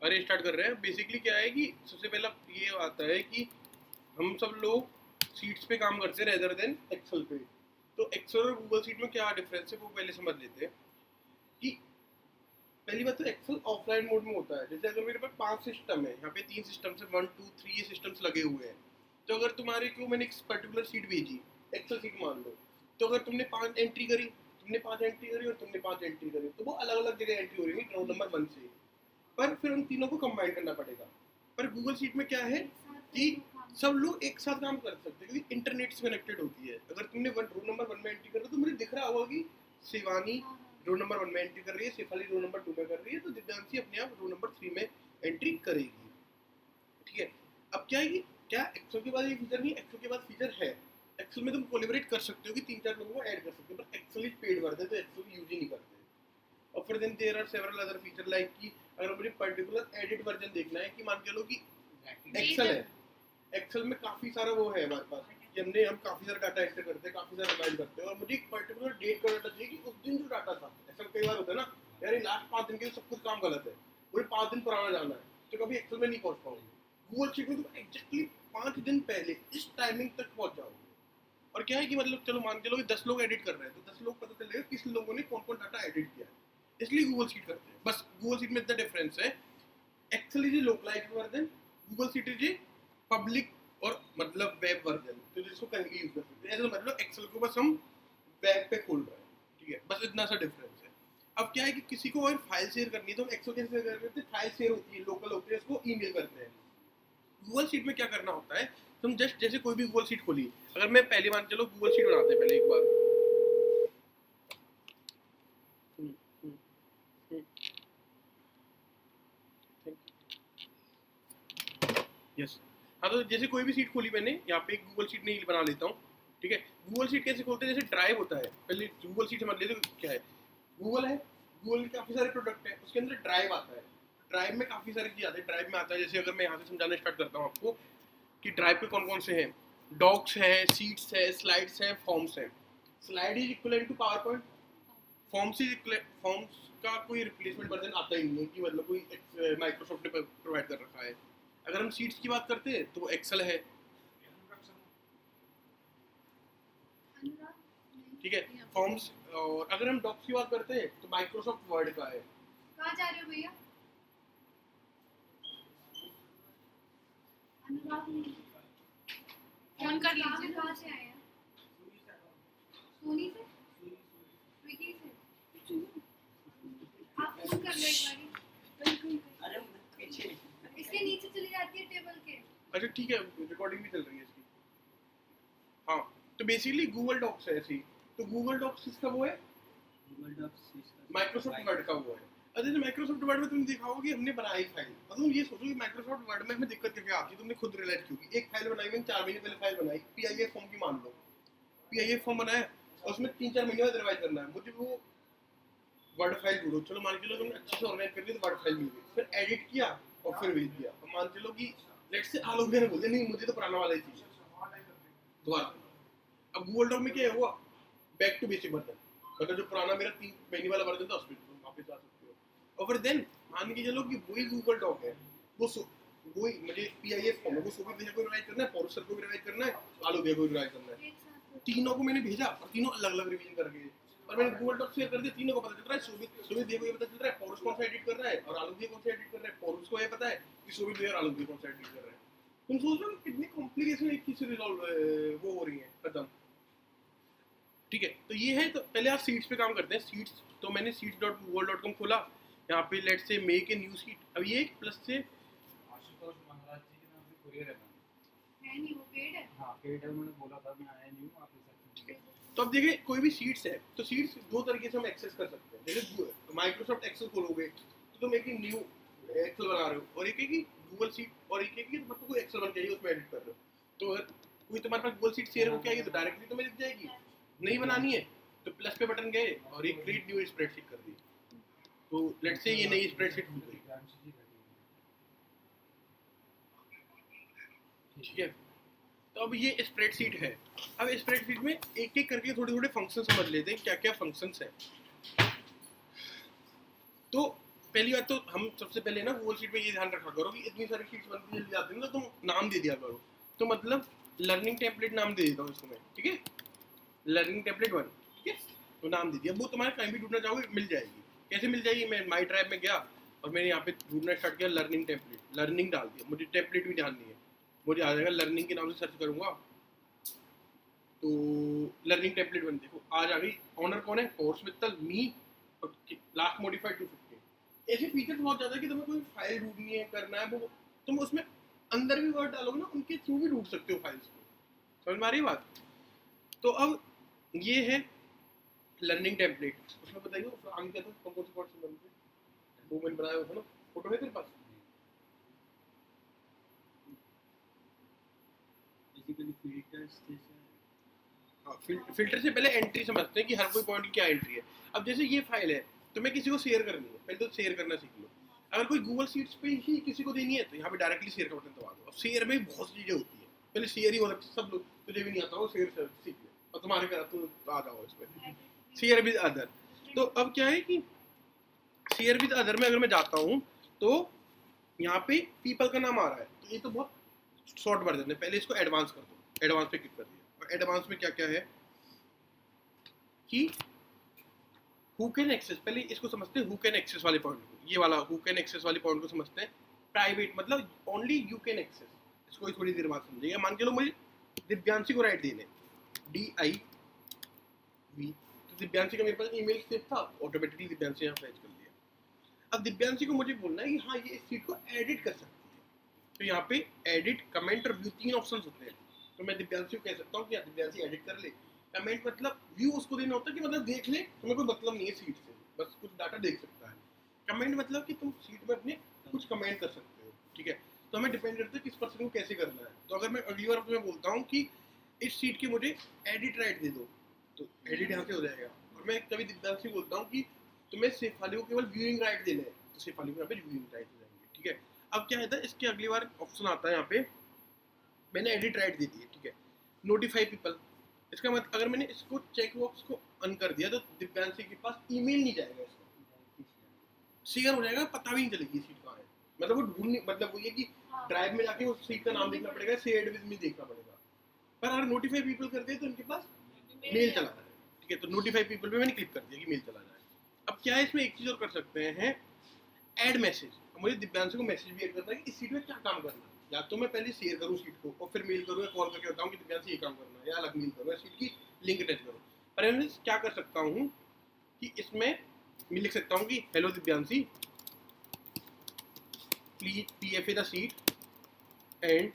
अरे स्टार्ट कर रहे हैं। बेसिकली क्या है कि सबसे पहला ये आता है कि हम सब लोग शीट्स पे काम करते हैं रेदर देन एक्सेल पे। तो एक्सेल और गूगल शीट में क्या डिफरेंस है वो पहले समझ लेते हैं कि पहली बात तो एक्सेल ऑफलाइन मोड में होता है। जैसे अगर मेरे पास 5 सिस्टम है, यहाँ पे 3 सिस्टम से 1 2 3 ये सिस्टम्स लगे हुए हैं। तो अगर तुम्हारे को मैंने एक पर्टिकुलर शीट भेजी, एक्सेल शीट मान लो, तो अगर तुमने 5 एंट्री करी, तुमने 5 एंट्री करी और तुमने 5 एंट्री करी, तो वो अलग अलग जगह एंट्री हो रही है रोल नंबर 1 से। पर फिर उन तीनों को कंबाइन करना पड़ेगा। पर गूगल शीट में क्या है कि सब लोग एक साथ काम कर सकते हैं क्योंकि इंटरनेट से कनेक्टेड होती है। अगर तुमने रोल नंबर 1 में एंट्री कर रहे तो मुझे दिख रहा होगा कि शिवानी रोल नंबर 1 में एंट्री कर रही है, शेफाली रोल नंबर 2 में कर रही है, तो दिव्यांशी अपने आप रोल नंबर 3 में एंट्री करेगी। ठीक है। अब क्या है कि क्या एक्सेल के बाद ये फीचर नहीं, एक्सेल के बाद फीचर है। एक्सेल में तुम कोलैबोरेट कर सकते हो कि 3-4 लोगों को ऐड कर सकते हो, पर एक्सेल इज पेड वर्जन है तो एक्सेल यूज ही नहीं करते। और फिर then there are several other feature like कि अगर मुझे पर्टिकुलर एडिट वर्जन देखना है कि मान के लो कि एक्सेल है, एक्सेल में काफी सारा वो है हमारे पास कि हम काफी सारा डाटा एंटर करते हैं, काफी सारा रिवाइज करते हैं, और मुझे एक पर्टिकुलर डेट का डाटा चाहिए कि उस दिन जो डाटा था। ऐसा कई बार होता है ना यार, ये लास्ट 5 दिन के सब कुछ काम गलत है, मुझे 5 दिन पुराना जाना है, तो कभी एक्सेल में नहीं पहुंच पाऊंगी। गूगल शीट में तुम एग्जैक्टली 5 दिन पहले इस टाइमिंग तक पहुंच जाओगे। और क्या है कि मतलब चलो मान के लो कि 10 लोग एडिट कर रहे हैं, तो 10 लोग पता चलेगा किस लोगों ने कौन कौन डाटा एडिट किया है, इसलिए गूगल शीट करते हैं। बस गूगल शीट में इतना डिफरेंस है। Excel is localized version, Google sheet is public और मतलब वेब वर्जन, तो जिसको कहीं भी यूज कर सकते हैं। ऐसा मतलब एक्सेल को बस हम वेब पे खोल रहे हैं, ठीक है, बस इतना सा डिफरेंस है। अब क्या है कि किसी को अगर फाइल शेयर करनी है तो हम एक्सेल कैसे शेयर करते हैं, फाइल शेयर होती है, लोकल होती है, उसको ईमेल करते हैं। गूगल शीट में क्या करना होता है, तुम जस्ट जैसे कोई भी गूगल शीट खोली, अगर मैं पहले मान चलो गूगल शीट बनाते हैं पहले एक बार। यस हाँ, तो जैसे कोई भी शीट खोली मैंने, यहाँ पे एक गूगल शीट नहीं बना लेता हूँ। ठीक है, गूगल शीट कैसे खोलते हैं, जैसे ड्राइव होता है, पहले गूगल शीट समझ लेते क्या है। गूगल है, गूगल के काफ़ी सारे प्रोडक्ट है, उसके अंदर ड्राइव आता है। ड्राइव में काफ़ी सारी चीज़ आती है। ड्राइव में आता है, जैसे अगर मैं यहाँ से समझाना स्टार्ट करता हूँ आपको कि ड्राइव पे कौन कौन से हैं। डॉक्स है, सीट्स है, स्लाइड्स हैं, फॉर्म्स हैं। Slide is equivalent to PowerPoint, forms का कोई रिप्लेसमेंट वर्जन आता ही नहीं है कि मतलब कोई माइक्रोसॉफ्ट ने प्रोवाइड कर रखा है। अगर हम सीट्स की बात करते हैं तो वो एक्सेल है, ठीक है, फॉर्म्स। और अगर हम डॉक्स की बात करते हैं तो माइक्रोसॉफ्ट वर्ड का है। कहाँ जा रहे हो भैया? फोन कर लीजिए। कहाँ से आए हैं? सोनी से? स्विगी से? आप फोन कर लो एक बारी। अरे पीछे इसके नीचे चली जाती है टेबल के। अच्छा ठीक है, रिकॉर्डिंग भी चल रही है इसकी। हाँ, तो बेसिकली गूगल डॉक्स है ऐसी। तो गूगल डॉक्स किसका वो है, माइक्रोसॉफ्ट वर्ड का वो है। अच्छा, तो माइक्रोसॉफ्ट वर्ड में तुमने देखा होगा कि हमने बनाई फाइल, अब तुम ये सोचो कि माइक्रोसॉफ्ट वर्ड में हमें दिक्कत क्या आती है, तुमने खुद रियलाइज की होगी। एक फाइल बनाई, मैंने 4 महीने पहले फाइल बनाई, पीआईएफ फॉर्म की मान लो, पीआईएफ फॉर्म बनाया और उसमें 3-4 महीने बाद रिवाइज करना है मुझे, वो वर्ड फाइल ढूंढो। चलो मान के लो तुमने अच्छे से ऑर्गेनाइज कर दी तो वर्ड फाइल मिल गई, फिर एडिट किया और फिर भेज दिया। अब मान चलो कि लेट्स से आलोक ने बोल दिया नहीं मुझे तो पुराना वाला ही चाहिए दोबारा। अब गूगल डॉक में क्या हुआ, बैक टू बेसिक वर्जन, मतलब जो पुराना मेरा 3 महीने वाला वर्जन था उसमें तुम वापस जा सकते हो। और फिर देन मान के चलो कि वही गूगल डॉक है, वो वही मुझे पीआईएफ फॉर्म है, वो सुबह भैया को रिवाइज करना है, पौरुष सर को भी रिवाइज करना है, आलोक भैया को भी रिवाइज करना है। तीनों को मैंने भेजा और तीनों अलग अलग रिवीजन करके, और मैंने गूगल डॉक शेयर कर दिया, तीनों को पता चल रहा है। सुमित भैया को ये पता चल रहा है पौरुष कौन सा एडिट कर रहा है और आलोक भैया कौन सा एडिट कर रहा है। पौरुष को ये पता है कि सुमित भैया और आलोक भैया कौन सा एडिट कर रहा है। तुम सोच रहे हो कितनी कॉम्प्लिकेशन एक चीज से रिजॉल्व वो हो रही है, खत्म। ठीक है, तो ये है। तो पहले आप सीट्स पे काम करते हैं। सीट्स तो मैंने seats.google.com खोला, यहाँ पे let's say make a new seat. अब ये प्लस से आशुतोष महाराज जी के नाम से कुरियर है है नहीं, वो पेड है। हाँ पेड है, उन्होंने बोला था मैं आया नहीं हूँ आप ठीक है। तो अब देखिए कोई भी सीट्स है तो सीट्स दो तरीके से हम एक्सेस कर सकते हैं। जैसे माइक्रोसॉफ्ट एक्सेल खोलोगे तो तुम एक न्यू एक्सेल बना रहे हो, और एक है कि गूगल सीट, और एक है कि तुमको कोई एक्सेल बन चाहिए उसमें एडिट कर रहे हो। तो अगर कोई तुम्हारे पास गूगल सीट शेयर होकर आएगी तो डायरेक्टली तुम्हें दिख जाएगी। नहीं बनानी है तो प्लस पे बटन गए और एक क्रिएट न्यू स्प्रेडशीट कर दी। तो लेट्स से ये नई स्प्रेडशीट खुल गई, ठीक है। तो अब ये स्प्रेडशीट है। अब स्प्रेडशीट में एक एक करके थोड़े थोड़े फंक्शन समझ लेते हैं क्या क्या फंक्शंस हैं। तो पहली बात तो हम सबसे पहले ना गूगल शीट में ये ध्यान रखा करो कि इतनी सारी शीट्स बनती जल्दी आती है ना, तुम नाम दे दिया करो। तो मतलब लर्निंग टेम्पलेट नाम दे देता हूँ इसको मैं, ठीक है, लर्निंग टेम्पलेट 1, ठीक है, तो नाम दे दिया। वो तुम्हारे कहीं भी ढूंढना चाहोगे मिल जाएगी। कैसे मिल जाएगी? मैं माई ट्राइब में गया और मैंने यहाँ पे ढूंढना स्टार्ट किया लर्निंग टेम्पलेट, लर्निंग डाल दिया, मुझे टेम्पलेट भी ध्यान नहीं है, मुझे आ जाएगा लर्निंग के नाम से सर्च करूँगा तो लर्निंग टेम्पलेट 1 देखो आज आ गई। ऑनर कौन है? कोर्स मित्तल, मी और लास्ट मॉडिफाइड 250। ऐसे फीचर्स बहुत ज़्यादा है कि तुम्हें कोई फाइल ढूंढनी है, करना है, वो तुम उसमें अंदर भी वर्ड डालोगे ना, उनके थ्रू भी ढूंढ सकते हो फाइल्स को। समझ में आ रही बात? तो अब ये है लर्निंग टेम्पलेट। उसमें बताइए उसमें आगे क्या था, कौन कौन से पार्ट्स बनते हैं? वो मैंने बनाया हुआ था ना, फोटो है तेरे पास? बेसिकली फिल्टर्स जैसे हाँ, फिल्टर से पहले एंट्री समझते हैं कि हर कोई पॉइंट की क्या एंट्री है। अब जैसे ये फाइल है, तुम्हें किसी को शेयर करनी है, पहले तो शेयर करना सीख लो। अगर कोई गूगल शीट्स पे ही किसी को देनी है तो यहाँ पे डायरेक्टली शेयर का बटन दबा दो। अब शेयर में बहुत चीज़ें होती है, पहले शेयर ही हो सकती है, सब लोग, तुझे भी नहीं आता हो शेयर सीख ले और तुम्हारे घर तो आ जाओ इसमें शेयर विद अदर। तो अब क्या है कि शेयर विद अदर में अगर मैं जाता हूँ तो यहाँ पे पीपल का नाम आ रहा है, तो ये तो बहुत शॉर्ट वर्जन है। पहले इसको एडवांस कर दो, एडवांस पे क्लिक कर दिया और एडवांस में क्या क्या है कि हु कैन एक्सेस, पहले इसको समझते हैं हु कैन एक्सेस वाले पॉइंट को, ये वाला हु कैन एक्सेस वाले पॉइंट को समझते हैं। प्राइवेट मतलब ओनली यू कैन एक्सेस, इसको थोड़ी देर बाद समझिएगा। मान के लो मुझे दिव्यांशी को राइट देने, DIV, तो दिव्यांशी का मेरे पास ईमेल सेव था, ऑटोमेटिकली दिव्यांशी यहाँ फैच कर लिया। अब दिव्यांशी को मुझे बोलना है कि हाँ ये इस सीट को एडिट कर सकती है, तो यहाँ पे एडिट, कमेंट और व्यू 3 ऑप्शन होते हैं। तो मैं दिव्यांशी को कह सकता हूँ कि दिव्यांशी एडिट कर ले। कमेंट मतलब व्यू उसको देना होता है कि मतलब देख ले, तुम्हें कोई मतलब नहीं है सीट से, बस कुछ डाटा देख सकता है। कमेंट मतलब कि तुम सीट में अपने कुछ कमेंट कर सकते हो, ठीक है। तो हमें डिपेंड करता है किस पर्सन को कैसे करना है। तो अगर मैं अगली बार तुम्हें बोलता हूँ कि इस सीट की मुझे एडिट राइट दे दो, तो एडिट यहाँ से हो जाएगा। और मैं कभी दिव्यांशी बोलता हूँ कि तुम्हें शेफाली को केवल व्यूइंग राइट देना है, तो शेफाली को यहाँ पे व्यूइंग राइट हो जाएंगे, ठीक है। अब क्या है, इसके अगली बार ऑप्शन आता है यहाँ पे, मैंने एडिट राइट दे दी है, ठीक है। नोटिफाई पीपल, इसका मतलब अगर मैंने इसको चेक बॉक्स को अन कर दिया तो दिव्यांशी के पास ईमेल नहीं जाएगा, इसका शेयर हो जाएगा, पता भी नहीं चलेगी सीट कहाँ है। मतलब वो ढूंढ, मतलब वो ये कि ड्राइव में जाके उस सीट का नाम देखना पड़ेगा, शेयर्ड विद मी देखना पड़ेगा। पर अगर नोटिफाई पीपल कर दे तो इनके पास मेल चला जाए, ठीक है। तो नोटिफाई पीपल पे मैंने क्लिक कर दिया कि मेल चला जाए। अब क्या है, इसमें एक चीज़ और कर सकते हैं, ऐड मैसेज। मुझे दिव्यांशी को मैसेज भी ऐड करना है कि इस सीट में क्या काम करना है। या तो मैं पहले शेयर करूँ सीट को और फिर मेल करूँ या कॉल करके बताऊँ कि दिव्यांशी ये काम करना है, या अलग मेल करूँ, सीट की लिंक अटैच करूँ। पर मैं क्या कर सकता हूँ कि इसमें मैं लिख सकता हूँ कि hello Divyanshi, please PFA the seat and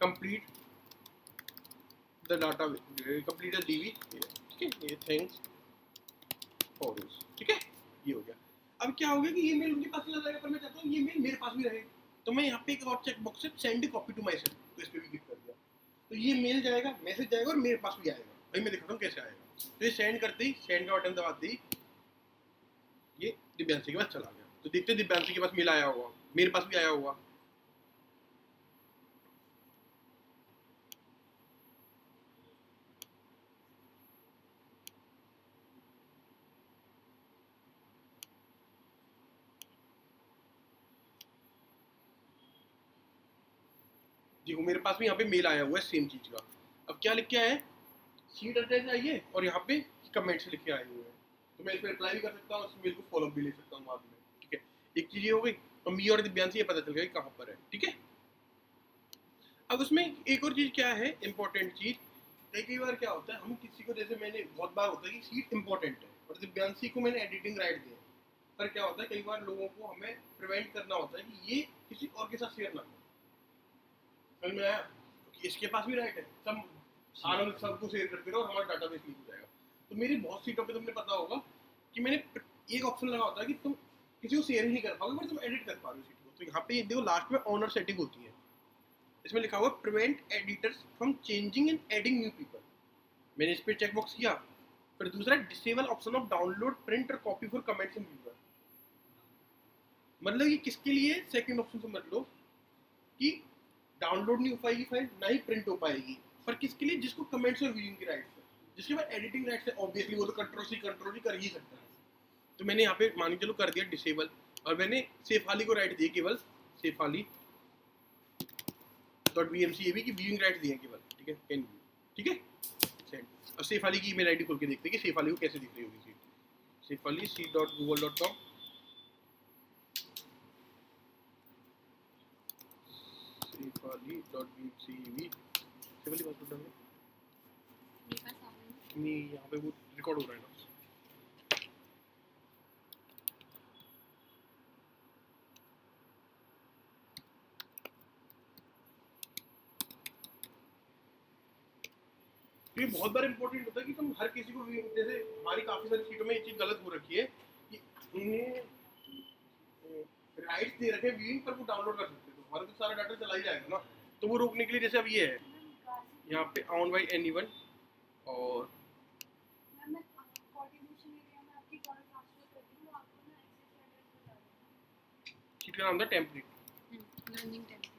complete the data, complete the DV, ठीक है, ये थैंक्स फॉर दिस, ठीक है, ये हो गया। अब क्या हो गया कि ये मेल उनके पास चला जाएगा, पर मैं चाहता हूँ ये मेल मेरे पास भी रहे। तो मैं यहाँ पे एक और चेक बॉक्स है, send copy to myself, तो इस पर भी क्लिक कर दिया, तो ये मेल जाएगा, मैसेज जाएगा और मेरे पास भी आएगा। भाई मैं दिखाता हूँ कैसे आएगा। तो ये सेंड करते ही, सेंड का बटन दबाते ही ये दिव्यांशी के पास चला गया। तो देखते दिव्यांशी के पास मेल आया होगा, मेरे पास भी आया होगा। देखो मेरे पास भी यहाँ पे मेल आया हुआ है सेम चीज का। अब क्या लिख के आया है, सीट अटैच आई है और यहाँ पे कमेंट से लिख के आए हुए हैं। तो मैं इस पर रिप्लाई भी कर सकता हूँ, मेल को फॉलो भी ले सकता हूँ बाद में, ठीक है। एक चीज ये हो गई, तो मी और दिव्यांशी ये पता चल गया कहाँ पर है, ठीक है। अब उसमें एक और चीज क्या है, इंपॉर्टेंट चीज, कई बार क्या होता है, हम किसी को, जैसे मैंने बहुत बार होता है कि सीट इंपॉर्टेंट है और दिव्यांशी को मैंने एडिटिंग राइट दिया, पर क्या होता है कई बार लोगों को हमें प्रिवेंट करना होता है कि ये किसी और के साथ शेयर ना करें। समझ में आया? क्योंकि इसके पास भी राइट है, सब आनंद सबको शेयर करते रहो और हमारा डाटाबेस लीक हो जाएगा। तो मेरी बहुत सीटों पे तुमने पता होगा कि मैंने एक ऑप्शन लगा होता है कि तुम किसी को शेयर ही नहीं कर पाओगे, पर तुम एडिट कर पा रहे हो सीट को। तो यहाँ पे देखो लास्ट में ऑनर सेटिंग होती है, इसमें लिखा हुआ prevent editors from changing and adding new people. मैंने इस पर चेक बॉक्स किया। फिर दूसरा disable option of download print और copy for comments in viewer. मतलब ये किसके लिए, सेकंड ऑप्शन समझ लो कि डाउनलोड नहीं हो पाएगी फाइल, ना ही प्रिंट हो पाएगी, पर किसके लिए, जिसको कमेंट्स और व्यूइंग की राइट्स है, जिसके बाद एडिटिंग राइट्स है, ऑब्वियसली वो तो कंट्रोल सी कर ही सकता है। तो मैंने यहाँ पे मान के चलो कर दिया डिसेबल। और मैंने शेफाली को राइट दिए केवल शेफाली डॉट VMCAB की व्यूइंग राइट दिए केवल, ठीक है, कैन व्यू, ठीक है, सेंड। अब शेफाली की ईमेल आईडी खोल के देखते हैं कि शेफाली को कैसे दिख रही होगी सीट। शेफाली c.google.com, शेफाली.vmcab, शेफाली पासवर्ड डालना मेरे पास आ गई। नहीं, यहाँ पे वो रिकॉर्ड हो रहा है ना। तो ये बहुत बार इंपॉर्टेंट होता है कि तुम हर किसी को, जैसे हमारी काफी सारी सीटों में ये चीज गलत हो रखी है कि उन्हें राइट्स दे रखे व्यूइंग पर वो डाउनलोड कर सकते हो, तो हमारा तो सारा डाटा चला ही जाएगा ना। तो वो रोकने के लिए जैसे अब ये है यहाँ पे ऑन बाई एनीवन, और मैम मैं कोऑर्डिनेशन एरिया में आपकी कॉल ट्रांसफर कर दी हूँ, आपको ना एक्सेस एड्रेस बता दूँगा। सीट का नाम था template, learning template.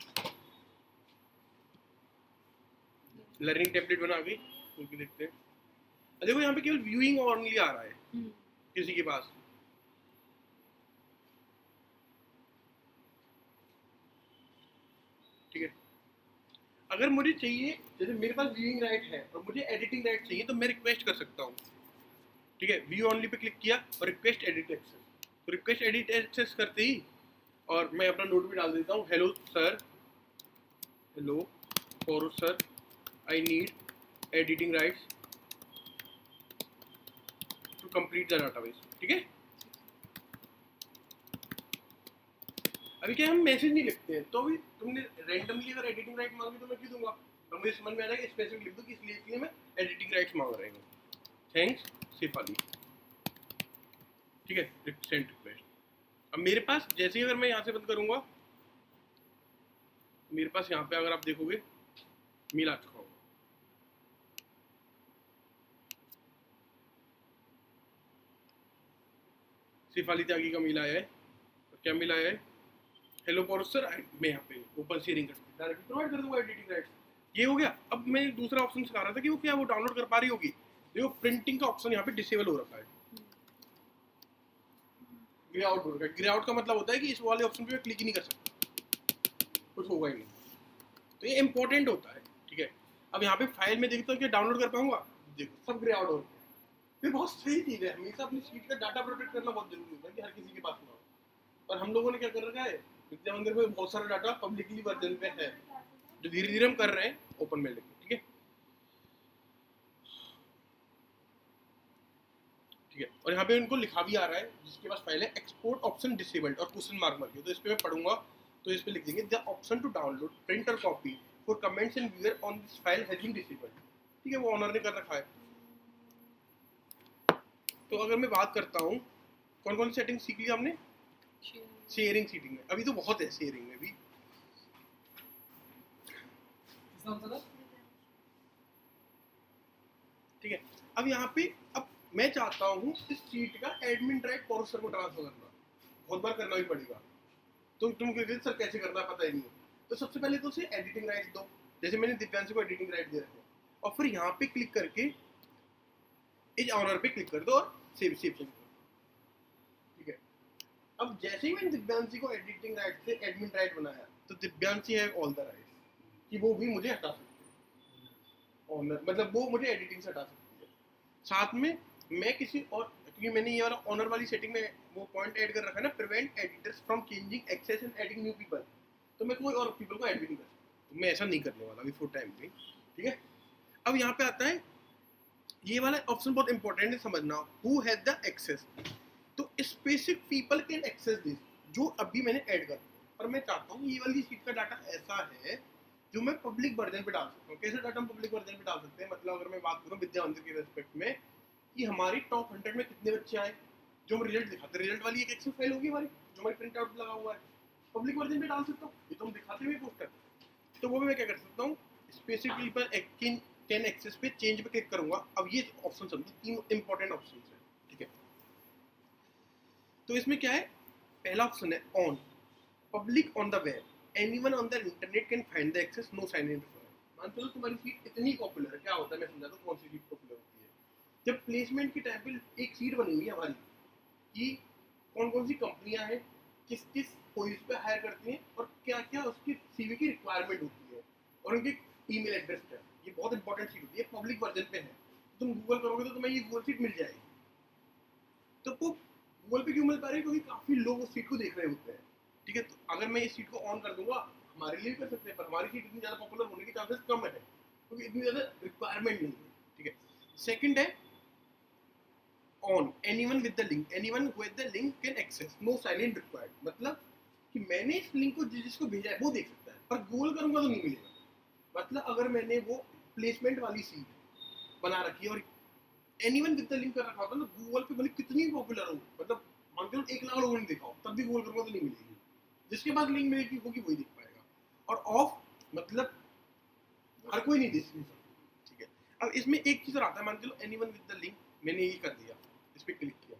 Learning template बना गई, क्योंकि देखते हैं। देखो यहाँ पे केवल व्यूइंग ओनली आ रहा है किसी के पास, ठीक है। अगर मुझे चाहिए, जैसे मेरे पास व्यूइंग राइट है और मुझे एडिटिंग राइट चाहिए, तो मैं रिक्वेस्ट कर सकता हूँ, ठीक है। व्यू ओनली पे क्लिक किया और रिक्वेस्ट एडिट एक्सेस, तो रिक्वेस्ट एडिट एक्सेस करते ही और मैं अपना नोट भी डाल देता हूँ, hello sir, hello for sir, I need editing rights to complete the database, ठीक है। अभी क्या हम मैसेज नहीं लिखते हैं, तो अभी तुमने रैंडमली अगर एडिटिंग राइट मांगी तो मैं क्यों दूंगा, तो मुझे समझ में आ जाएगा स्पेसिफिक लिख दो कि इसलिए मैं एडिटिंग राइट्स मांग रहा हूँ, थैंक्स शेफाली, ठीक है, सेंड रिक्वेस्ट। अब मेरे पास जैसे ही अगर मैं यहाँ से बंद करूंगा, मेरे पास यहाँ पे अगर आप देखोगे मेल आ चुका होगा, शेफाली त्यागी का मेल आया है। और क्या मेल आया है, हेलो पॉरुष सर, मैं यहाँ पे ओपन शेयरिंग डायरेक्टली प्रोवाइड कर दूंगा एडिटिंग राइट्स, ये हो गया। अब मैं दूसरा ऑप्शन सिखा रहा था कि वो क्या वो डाउनलोड कर पा रही होगी, देखो प्रिंटिंग का ऑप्शन यहाँ पे डिसेबल हो रखा है, ग्रे आउट हो रखा है। ग्रे आउट का मतलब होता है कि इस वाले ऑप्शन पे मैं क्लिक ही नहीं कर सकता, कुछ होगा ही नहीं, तो ये इंपॉर्टेंट होता है, ठीक है। अब यहाँ पे फाइल में देखता हूँ कि डाउनलोड कर पाऊंगा, देखो सब ग्रे आउट हो रहा है। ये बहुत सही चीज़ है, हमेशा अपनी सीट का डाटा प्रोटेक्ट करना बहुत जरूरी होता है कि हर किसी के पास ना हो। और हम लोगों ने क्या कर रखा है, विद्या मंदिर में बहुत सारा डाटा पब्लिकली वर्जन पे है, जो धीरे धीरे हम कर रहे हैं ओपन में लेके, ठीक है, ठीक है। और यहाँ पे उनको लिखा भी आ रहा है, जिसके पास फाइल है एक्सपोर्ट ऑप्शन डिसेबल्ड और क्वेश्चन मार्क मार के, तो इस पे मैं पढ़ूंगा, तो इस पे लिख देंगे the option to download print और copy for comments and viewer on this file has been disabled, ठीक है, वो ऑनर ने कर रखा है। तो अगर मैं बात करता हूँ कौन कौन सी सेटिंग सीख ली हमने, शेयरिंग सीटिंग में अभी तो बहुत है, शेयरिंग में भी ठीक है। अब यहाँ पे अब मैं चाहता हूँ इस सीट का एडमिन राइट पॉरुष सर को ट्रांसफर करना, बहुत बार करना भी पड़ेगा, तो तुम कहोगे सर कैसे करना पता ही नहीं, तो सबसे पहले तो उसे एडिटिंग राइट दो, जैसे मैंने दिव्यांशु को एडिटिंग राइट दे रखे, और फिर यहाँ पे क्लिक करके इस ऑनर पे क्लिक कर दो और सेव सेव चेंज करो, ठीक है। अब जैसे ही मैंने दिव्यांशी को एडिटिंग राइट से एडमिन राइट बनाया, तो दिव्यांशी है ऑल द राइट्स कि वो भी मुझे हटा सकती है, ऑनर मतलब वो मुझे एडिटिंग से हटा सकती है। साथ में मैं किसी और, क्योंकि मैंने ये वाला ऑनर वाली सेटिंग में वो पॉइंट ऐड कर रखा है ना, prevent editors from changing access and adding new people, तो मैं कोई और पीपल को ऐड भी नहीं कर सकता, तो मैं ऐसा नहीं करने वाला अभी फॉर टाइम पे, ठीक है। अब यहाँ पे आता है ये वाला ऑप्शन, बहुत इंपॉर्टेंट है समझना, हु हैज द एक्सेस, तो specific people can access this, जो अभी मैंने ऐड कर, पर मैं चाहता हूँ ये वाली सीट का डाटा ऐसा है जो मैं पब्लिक वर्जन पे डाल सकता हूँ। कैसे डाटा हम पब्लिक वर्जन पे डाल सकते हैं, मतलब अगर मैं बात करूँ विद्या मंदिर के रेस्पेक्ट में कि हमारी टॉप 100 में कितने बच्चे आए, जो हम रिजल्ट दिखाते हैं, रिजल्ट वाली एक एक्सेल फाइल होगी हमारी, जो हमारी प्रिंट आउट लगा हुआ है, पब्लिक वर्जन पे डाल सकता हूँ, ये तो हम दिखाते हुए पोस्ट करते हैं। तो वो भी मैं क्या कर सकता हूँ, स्पेसिफिक पीपल कैन एक्सेस पे चेंज पे क्लिक करूंगा। अब ये ऑप्शन समझो, तीन इंपॉर्टेंट ऑप्शन है, ठीक है। तो इसमें क्या है, पहला ऑप्शन है on, public on the web, anyone on the internet can find the access, no sign in required. मान चलो तुम्हारी सीट इतनी पॉपुलर है, क्या होता है मैं समझाता हूँ कौन सी सीट पॉपुलर होती है। जब प्लेसमेंट के टाइम पे एक सीट बनेगी हमारी कि कौन कौन सी कंपनियां हैं किस किस पोजीशन पे हायर करती हैं और क्या क्या उसकी सीवी की रिक्वायरमेंट होती है और उनकी ईमेल एड्रेस क्या है। ये बहुत इंपॉर्टेंट शीट होती है, पब्लिक वर्जन पे है, तुम गूगल करोगे तो तुम्हें ये गूगल शीट मिल जाएगी। तो वो गूगल पे क्यों मिल पा रही है? क्योंकि काफ़ी लोग उस शीट को देख रहे होते हैं। ठीक है, तो अगर मैं इस शीट को ऑन कर दूंगा, हमारे लिए भी कर सकते हैं, पर हमारी शीट इतनी ज़्यादा पॉपुलर होने के चांसेस कम है क्योंकि इतनी ज़्यादा रिक्वायरमेंट नहीं है। ठीक है, सेकंड है on anyone with the link, anyone with the link can access, no sign in required. मतलब कि मैंने इस लिंक को जिसको भेजा है वो देख सकता है, पर गूगल करूंगा तो नहीं मिलेगा। मतलब अगर मैंने वो प्लेसमेंट वाली सीट बना रखी है और एनीवन विद द लिंक कर रखा होता है, तो गूगल पे भले कितनी पॉपुलर हो, मतलब मान के 1 लाख लोगों ने देखा हो, तब भी गूगल करूंगा तो नहीं मिलेगी। जिसके पास लिंक मिलेगी होगी वही देख पाएगा। और ऑफ मतलब हर कोई नहीं देख सकता। ठीक है, अब इसमें एक चीज और आता है, मान के लो एनीवन विद द लिंक मैंने ये कर दिया, इस पे क्लिक किया।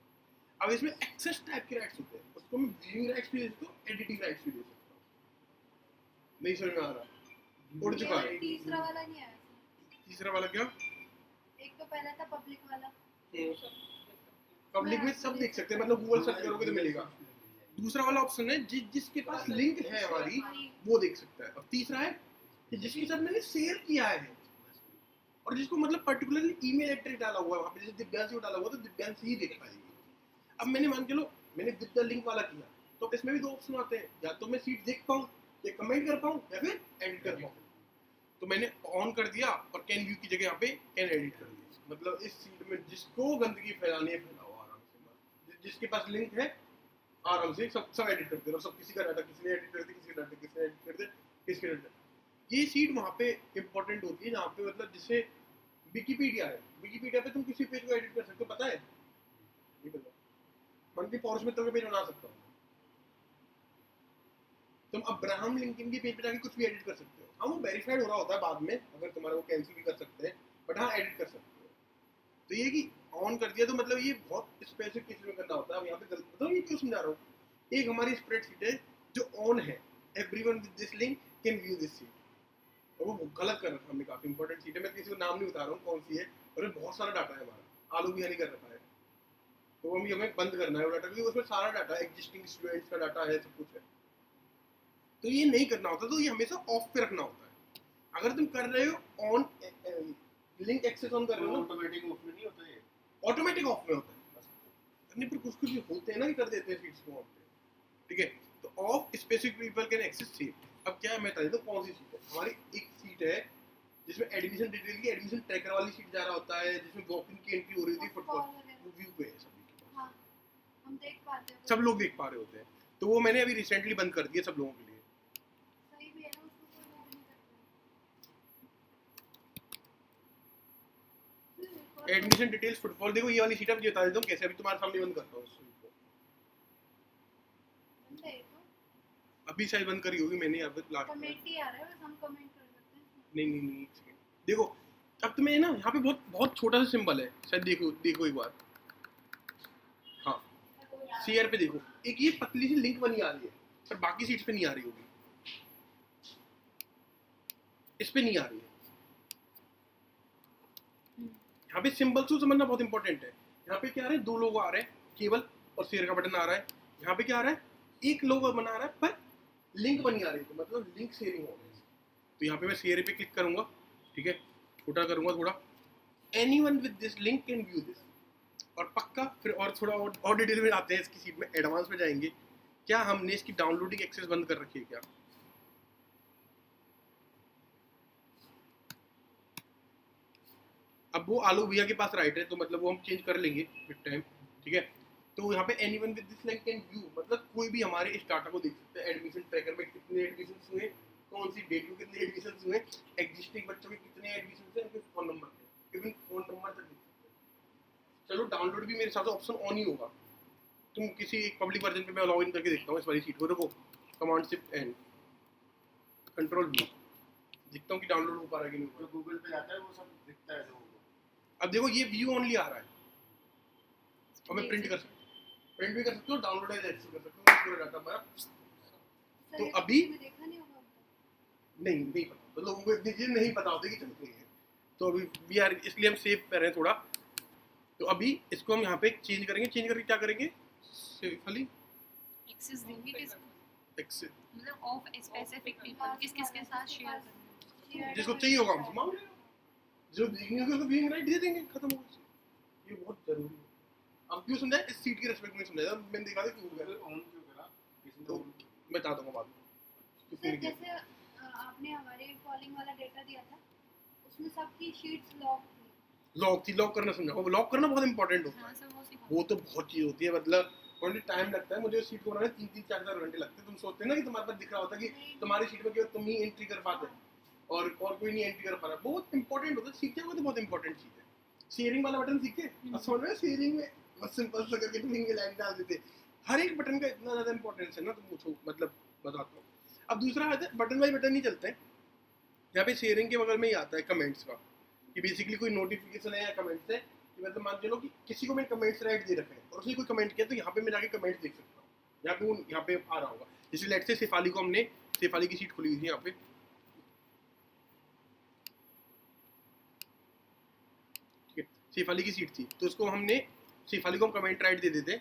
अब इसमें एक्सेस टाइप के राइट्स होते हैं, उसको मैं व्यूइंग राइट्स भी दे सकता हूँ, एडिटिंग राइट्स भी दे सकता हूँ। नहीं समझ में आ रहा? उड़ चुका है। तीसरा वाला नहीं आया था। तीसरा वाला क्या? एक तो पहला था पब्लिक वाला। पब्लिक में सब देख सकते हैं, मतलब गूगल सर्च करोगे तो मिलेगा। दूसरा वाला ऑप्शन है जिसके पास लिंक है हमारी वो देख सकता है। और तीसरा है कि जिसके साथ मैंने शेयर किया है और जिसको मतलब पर्टिकुलरली ईमेल एड्रेस डाला हुआ है वहाँ पे, जैसे दिव्यांश डाला हुआ तो दिव्यांश ही देख पाएगी। अब मैंने मान के लो मैंने विद द लिंक वाला किया, तो इसमें भी 2 ऑप्शन आते हैं, या तो मैं सीट देख पाऊँ या कमेंट कर पाऊँ या फिर एडिट कर पाऊँ। तो मैंने ऑन कर दिया और कैन व्यू की जगह यहाँ पे कैन एडिट कर दिया। मतलब इस सीट में जिसको गंदगी फैलानी है फैलाओ आराम से, जिसके पास लिंक है आराम से सब एडिट कर दे। सब किसी का डाटा किसी ने एडिट कर दिया, किसी का डाटा किसी ने एडिट कर दिया, किसी का डाटा। ये सीट वहाँ पे इम्पोर्टेंट होती है जहाँ पे मतलब जिसे विकिपीडिया है, विकिपीडिया पे तुम किसी पेज को एडिट कर सकते हो, पता है? नहीं पता। मन की पॉर्स में तुम्हें पेज बना सकता हूँ। तुम अब्राहम लिंकन के पेज पे जाके कुछ भी एडिट कर सकते हो। हाँ वो वेरीफाइड हो रहा होता है बाद में, अगर तुम्हारा वो कैंसिल भी कर सकते हैं, बट हाँ एडिट कर सकते हो। तो ये कि ऑन कर दिया तो मतलब ये बहुत स्पेसिफिक केस में करना होता है। अब यहाँ पे गलत बताओ ये क्यों समझा रहा हूँ। एक हमारी स्प्रेडशीट है जो ऑन है, everyone with this link can view this seat, और वो गलत कर रखा हमने, काफी इंपॉर्टेंट सीट है। मैं किसी को नाम नहीं बता रहा हूँ कौन सी है, और बहुत सारा डाटा है हमारा, आलू बिहानी कर रखा है, तो वो हमें बंद करना है वो डाटा, क्योंकि उसमें सारा डाटा एग्जिस्टिंग स्टूडेंट्स का डाटा है, सब कुछ है। तो ये नहीं करना होता, तो ये हमेशा ऑफ पे रखना होता है। अगर तुम कर रहे हो ऑन लिंक एक्सेस ऑन कर रहे हो, ऑटोमेटिक ऑफ में नहीं होता ये, ऑटोमेटिक ऑफ में होता है। नहीं पर कुछ कुछ होते हैं ना कि कर देते हैं सीट्स को ऑन पे। ठीक है, तो of specific people can access sheet. अब क्या है मैं बता देता हूँ कौन सी सीट है। हमारी एक सीट है जिसमें एडमिशन डिटेल की एडमिशन ट्रैकर वाली सीट जा रहा होता है, जिसमें वॉक इन की एंट्री हो रही थी फुटबॉल, वो व्यू पे है सभी के पास। हाँ, हम देख पाते हैं। सब लोग देख पा रहे होते हैं, तो वो मैंने अभी रिसेंटली बंद कर दिया सब लोगों के लिए। सही भी है ना, उसको कोई वो भी नहीं करता। एडमिशन डिटेल्स फुटबॉल, देखो ये वाली सीट अब बता देता हूँ कैसे, अभी तुम्हारे सामने बंद करता हूँ इस सीट को। बंद है ये तो। अभी शायद बंद करी होगी मैंने, अब लास्ट में। कमेंट ही आ रहा है, बस हम कमेंट कर सकते हैं। नहीं एक सेकंड देखो। अब तुम्हें ना यहाँ पे बहुत बहुत छोटा सा सिंबल है, शायद देखो एक बार। हाँ शेयर पे देखो, एक ये पतली सी लिंक बनी आ रही है, पर बाकी सीट्स पे नहीं आ रही होगी, इस पे नहीं आ रही है। यहाँ पे सिंबल को समझना बहुत इंपॉर्टेंट है। यहाँ पे क्या आ रहा है, 2 लोग आ रहे हैं केवल, और शेयर का बटन आ रहा है। यहाँ पे क्या आ रहा है, एक लोग बना रहा है पर लिंक बनी आ रही है, तो मतलब लिंक शेयरिंग हो रही है। तो यहाँ पे मैं शेयर पे क्लिक करूंगा, ठीक है, छोटा करूंगा थोड़ा, anyone with this link can view this, और पक्का फिर और थोड़ा और डिटेल में आते हैं इसकी सीट में, एडवांस में जाएंगे। क्या हमने इसकी डाउनलोडिंग एक्सेस बंद कर रखी है क्या? अब वो आलू भैया के पास राइट है, तो मतलब वो हम चेंज कर लेंगे विद टाइम। ठीक है, तो यहाँ पे anyone with this link can view, मतलब कोई भी हमारे इस डाटा को देख सकता है। एडमिशन ट्रैकर में कितने एडमिशन हुए, कौन सी डेट को कितने एडमिशन हुए, एग्जिस्टिंग बच्चों के कितने एडमिशन हुए, उनके phone number, even phone number तक देख सकते हैं। चलो डाउनलोड भी मेरे हिसाब से ऑप्शन ऑन ही होगा। तुम किसी एक पब्लिक वर्जन पे मैं लॉग इन करके देखता हूँ इस वाली सीट को, रुको, command shift and control V, देखता हूँ कि डाउनलोड हो पा रहा है कि नहीं। जो गूगल पे आता है वो सब दिखता है लोगों को। अब देखो ये व्यू ओनली आ रहा है, और मैं प्रिंट कर सकता हूँ, प्रिंट भी कर सकते हो, डाउनलोड है एक्सेस कर सकते हो पूरा डाटा हमारा। तो अभी देखा नहीं होगा। नहीं पता, तो लोगों को इतनी चीज़ नहीं पता होती कि चलती है। तो अभी वी आर, इसलिए हम सेव कर रहे हैं थोड़ा। तो अभी इसको हम यहाँ पे चेंज करेंगे, चेंज करके क्या करेंगे, सिंपली एक्सेस देंगे किसको, एक्सेस मतलब ऑफ स्पेसिफिक पीपल किस किस के साथ शेयर करना है। जिसको चाहिए होगा हमसे मांग लेगा, जो देखेंगे उसको व्यूइंग राइट दे देंगे, खत्म हो गया। ये बहुत जरूरी है। अब क्यों समझाया, इस सीट की रिस्पेक्ट में समझाया, मैंने देखा था क्यों हो गया, ऑन क्यों करा किसी ने तो on- मैं बता दूंगा बाद में किसने सर नहीं किया। जैसे आपने हमारे कॉलिंग वाला डेटा दिया था, उसमें सबकी शीट्स लॉक थी। लॉक करना समझा, वो लॉक करना बहुत इंपॉर्टेंट होता हाँ है। सर वो सिखा वो तो बहुत चीज होती है, मतलब ओनली टाइम लगता है। मुझे सीट को बनाने 3-4 घंटे लगते हैं। तुम सोचते हैं ना कि तुम्हारे पास दिख रहा होता है कि तुम्हारी सीट में केवल तुम ही एंट्री कर पाते हो और कोई नहीं एंट्री कर पा रहा। बहुत इंपॉर्टेंट होता है, सीखते हो तो बहुत इंपॉर्टेंट चीज है। शेयरिंग वाला बटन सीखे, अब समझ में, शेयरिंग में बस सिंपल सा करके तुम लाइन डाल देते। हर एक बटन का इतना ज्यादा इंपॉर्टेंस है ना, तुम पूछो, मतलब बताता हूँ। अब दूसरा आता है बटन बाई बटन नहीं चलते हैं। यहाँ पे शेयरिंग के बगल में ही आता है कमेंट्स का, कि बेसिकली कोई नोटिफिकेशन है या कमेंट्स है, कि मतलब मान चलो कि किसी को मैंने कमेंट्स राइट दे रखे हैं और उसने कोई कमेंट किया, तो यहाँ पे मैं जाके कमेंट्स देख सकता हूँ। यहाँ पे आ रहा होगा। जैसे लेट से शेफाली को हमने, शेफाली की सीट खुली हुई थी यहाँ पे, ठीक है, शेफाली की सीट थी, तो उसको हमने, शेफाली को हम कमेंट राइट दे देते,